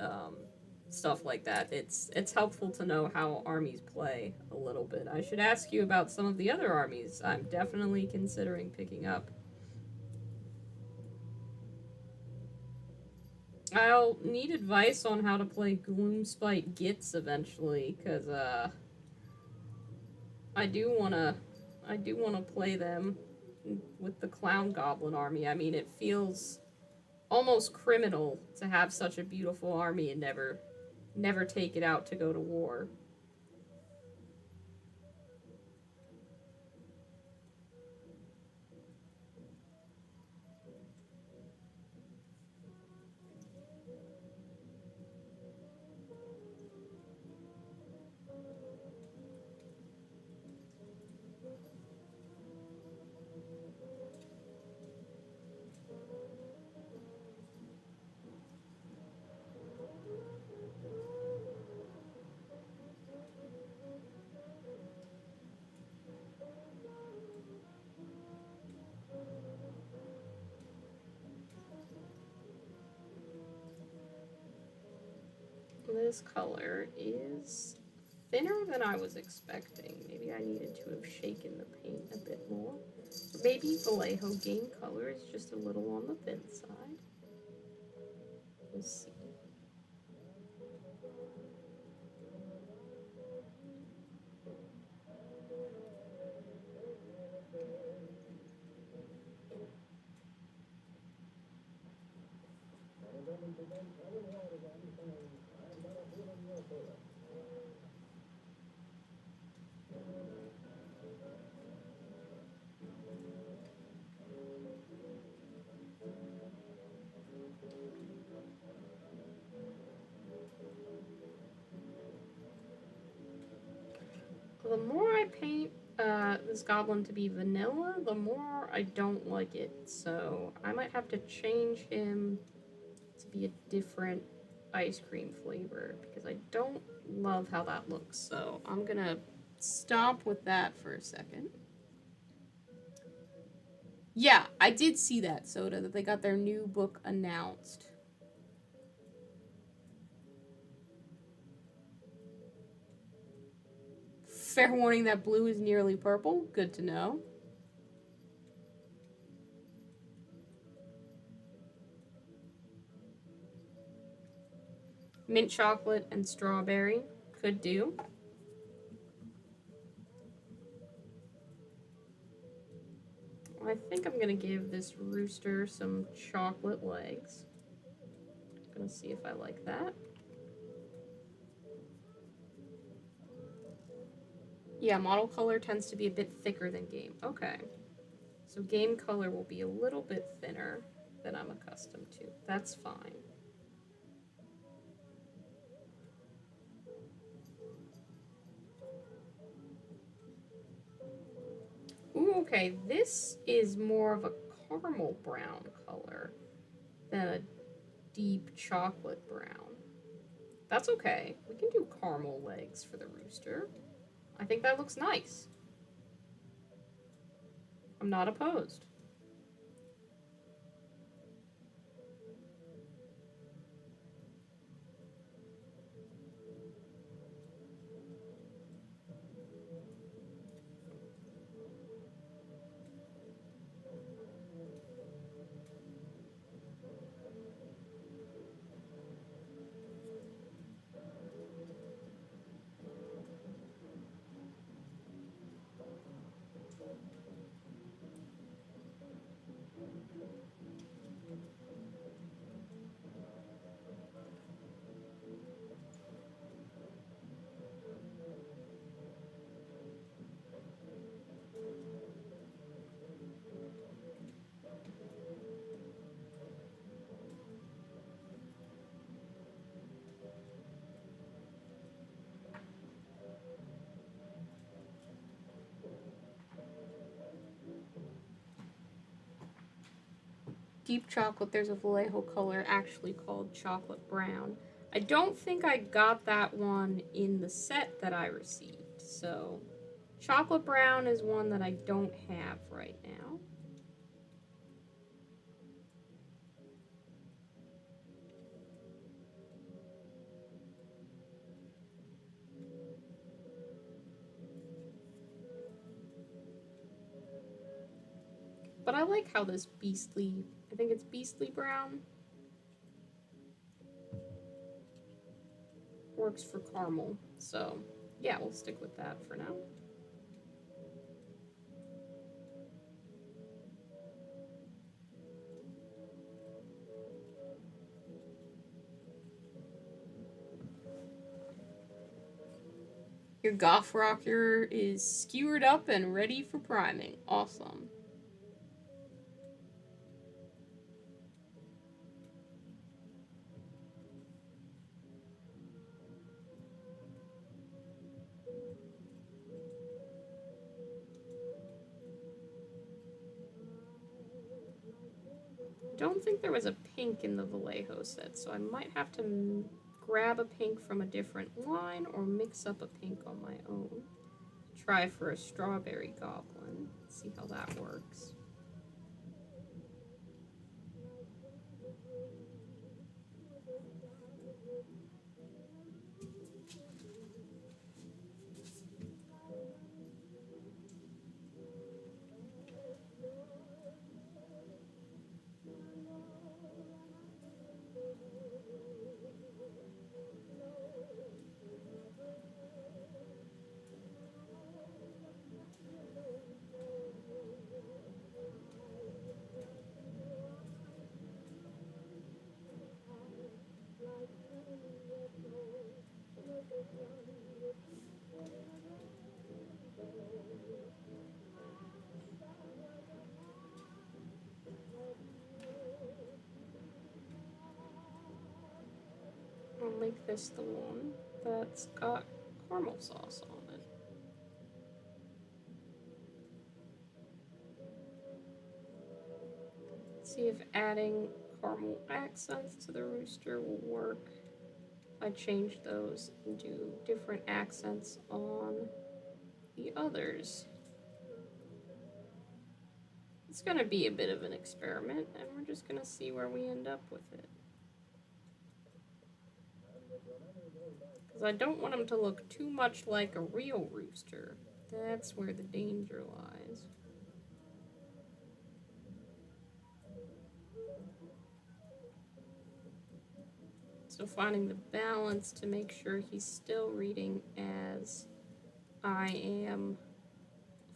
stuff like that. It's helpful to know how armies play a little bit. I should ask you about some of the other armies I'm definitely considering picking up. I'll need advice on how to play Gloomspite Gits eventually, because I do wanna play them with the Clown Goblin army. I mean, it feels almost criminal to have such a beautiful army and never take it out to go to war. This color is thinner than I was expecting. Maybe I needed to have shaken the paint a bit more. Or maybe Vallejo game color is just a little on the thin side. We'll see. The more I paint this goblin to be vanilla, the more I don't like it. So I might have to change him to be a different ice cream flavor because I don't love how that looks. So I'm gonna stop with that for a second. Yeah, I did see that, Soda, that they got their new book announced. Fair warning that blue is nearly purple. Good to know. Mint chocolate and strawberry. Could do. I think I'm gonna give this rooster some chocolate legs. Gonna see if I like that. Yeah, model color tends to be a bit thicker than game. Okay. So game color will be a little bit thinner than I'm accustomed to. That's fine. Ooh, okay, this is more of a caramel brown color than a deep chocolate brown. That's okay. We can do caramel legs for the rooster. I think that looks nice. I'm not opposed. deep chocolate, there's a Vallejo color actually called chocolate brown. I don't think I got that one in the set that I received, so chocolate brown is one that I don't have right now. But I like how this beastly, I think it's beastly brown, works for caramel. So yeah, we'll stick with that for now. Your Goth Rocker is skewered up and ready for priming. Awesome. I don't think there was a pink in the Vallejo set, so I might have to grab a pink from a different line or mix up a pink on my own. Try for a strawberry goblin. See how that works. I'll make this the one that's got caramel sauce on it. See if adding caramel accents to the rooster will work. I change those and do different accents on the others. It's going to be a bit of an experiment, and we're just going to see where we end up with it. Because I don't want them to look too much like a real rooster. That's where the danger lies. So finding the balance to make sure he's still reading as I am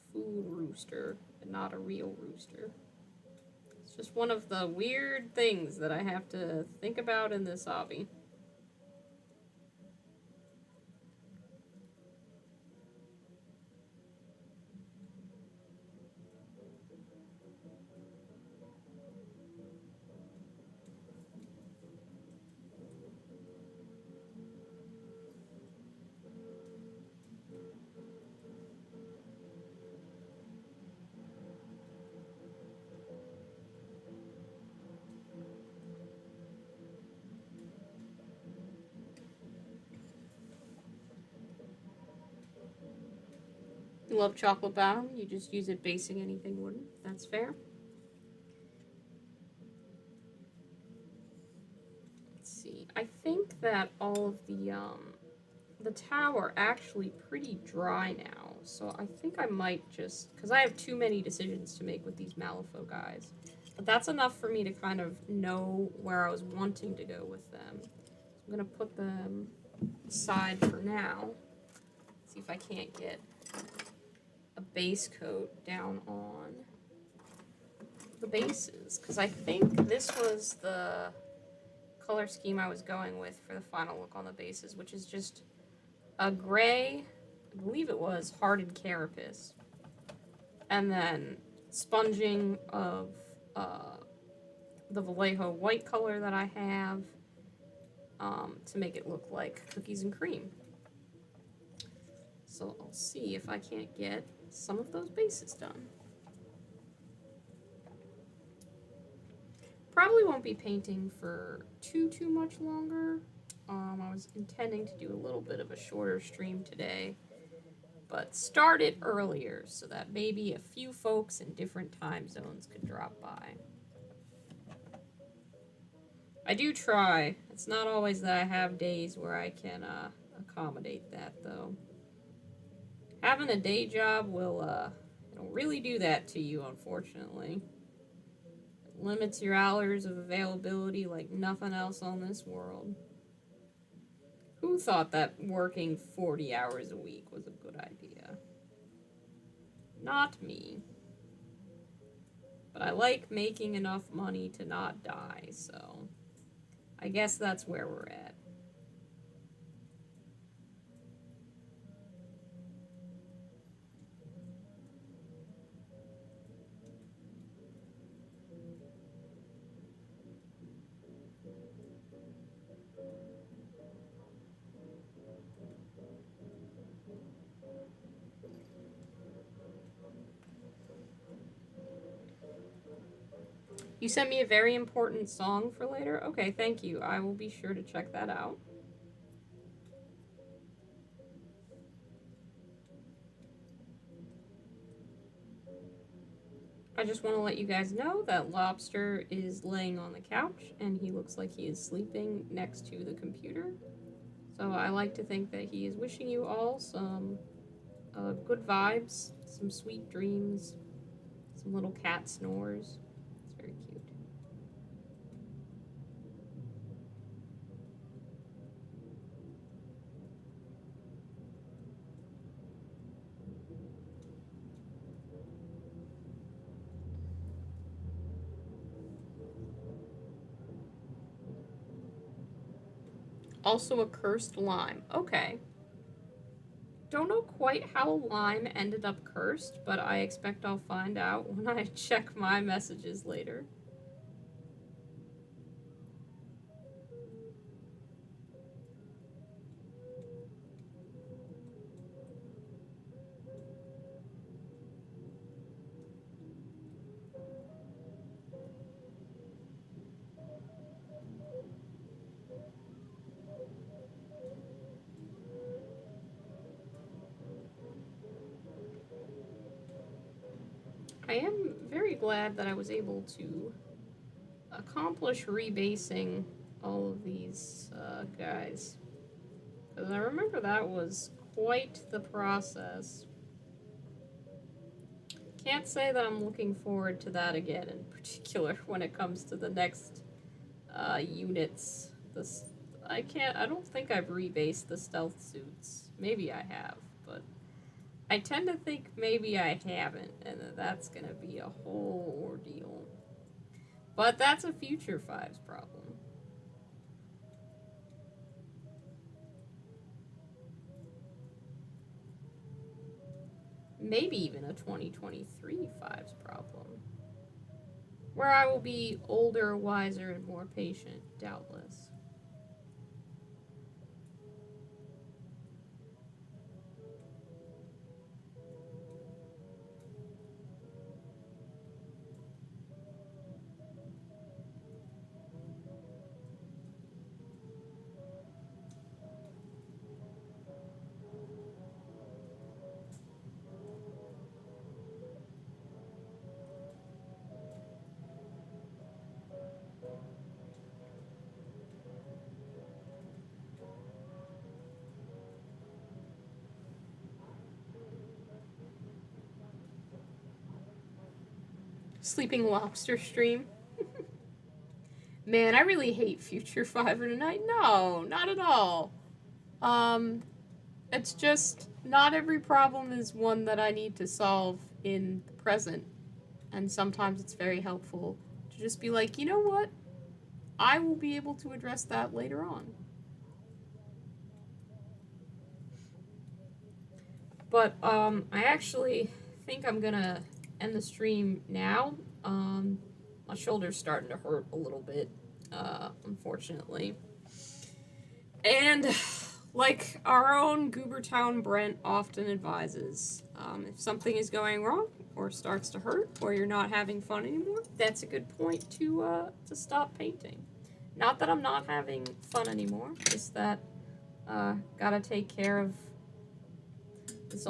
a food rooster and not a real rooster. It's just one of the weird things that I have to think about in this hobby. You love chocolate brown, you just use it basing anything wooden. That's fair. Let's see. I think that all of the towel are actually pretty dry now, so I think I might just, because I have too many decisions to make with these Malifaux guys. But that's enough for me to kind of know where I was wanting to go with them. So I'm going to put them aside for now. See if I can't get a base coat down on the bases, because I think this was the color scheme I was going with for the final look on the bases, which is just a gray, I believe it was hearted carapace, and then sponging of the Vallejo white color that I have to make it look like cookies and cream. So I'll see if I can't get some of those bases done. probably won't be painting for too much longer. I was intending to do a little bit of a shorter stream today, but start it earlier so that maybe a few folks in different time zones could drop by. I do try. It's not always that I have days where I can accommodate that, though. Having a day job will it'll really do that to you, unfortunately. It limits your hours of availability like nothing else on this world. Who thought that working 40 hours a week was a good idea? Not me. But I like making enough money to not die, so I guess that's where we're at. You sent me a very important song for later? Okay, thank you. I will be sure to check that out. I just want to let you guys know that Lobster is laying on the couch and he looks like he is sleeping next to the computer. So I like to think that he is wishing you all some good vibes, some sweet dreams, some little cat snores. It's very cute. Also a cursed lime. Okay. Don't know quite how lime ended up cursed, but I expect I'll find out when I check my messages later. I am very glad that I was able to accomplish rebasing all of these guys. Because I remember that was quite the process. Can't say that I'm looking forward to that again in particular when it comes to the next units. I don't think I've rebased the stealth suits. Maybe I have, but I tend to think maybe I haven't, and that's gonna be a whole ordeal. But that's a future Fives problem. Maybe even a 2023 Fives problem. Where I will be older, wiser, and more patient, doubtless. Sleeping Lobster stream. Man, I really hate Future Fiver tonight. No, not at all. It's just not every problem is one that I need to solve in the present. And sometimes it's very helpful to just be like, you know what? I will be able to address that later on. But I actually think I'm gonna end the stream now. My shoulder's starting to hurt a little bit, unfortunately. And like our own Goobertown Brent often advises, if something is going wrong, or starts to hurt, or you're not having fun anymore, that's a good point to stop painting. Not that I'm not having fun anymore, just that gotta take care of this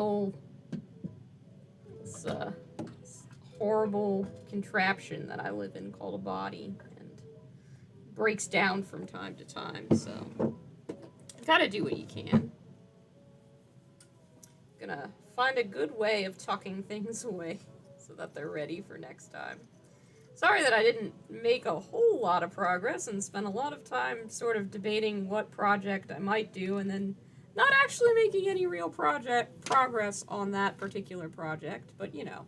this horrible contraption that I live in called a body, and breaks down from time to time, so gotta do what you can. Gonna find a good way of tucking things away so that they're ready for next time. Sorry that I didn't make a whole lot of progress and spent a lot of time sort of debating what project I might do and then not actually making any real progress on that particular project, but you know.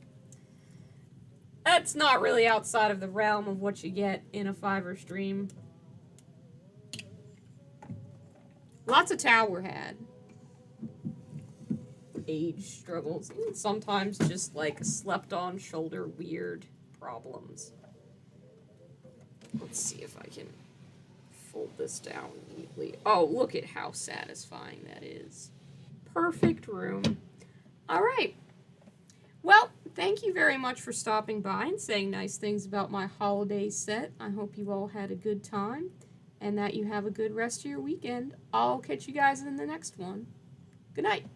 That's not really outside of the realm of what you get in a Fiverr stream. Lots of tower had. Age struggles, and sometimes just like slept on shoulder weird problems. Let's see if I can fold this down neatly. Oh, look at how satisfying that is. Perfect room. All right. Well, thank you very much for stopping by and saying nice things about my holiday set. I hope you all had a good time and that you have a good rest of your weekend. I'll catch you guys in the next one. Good night.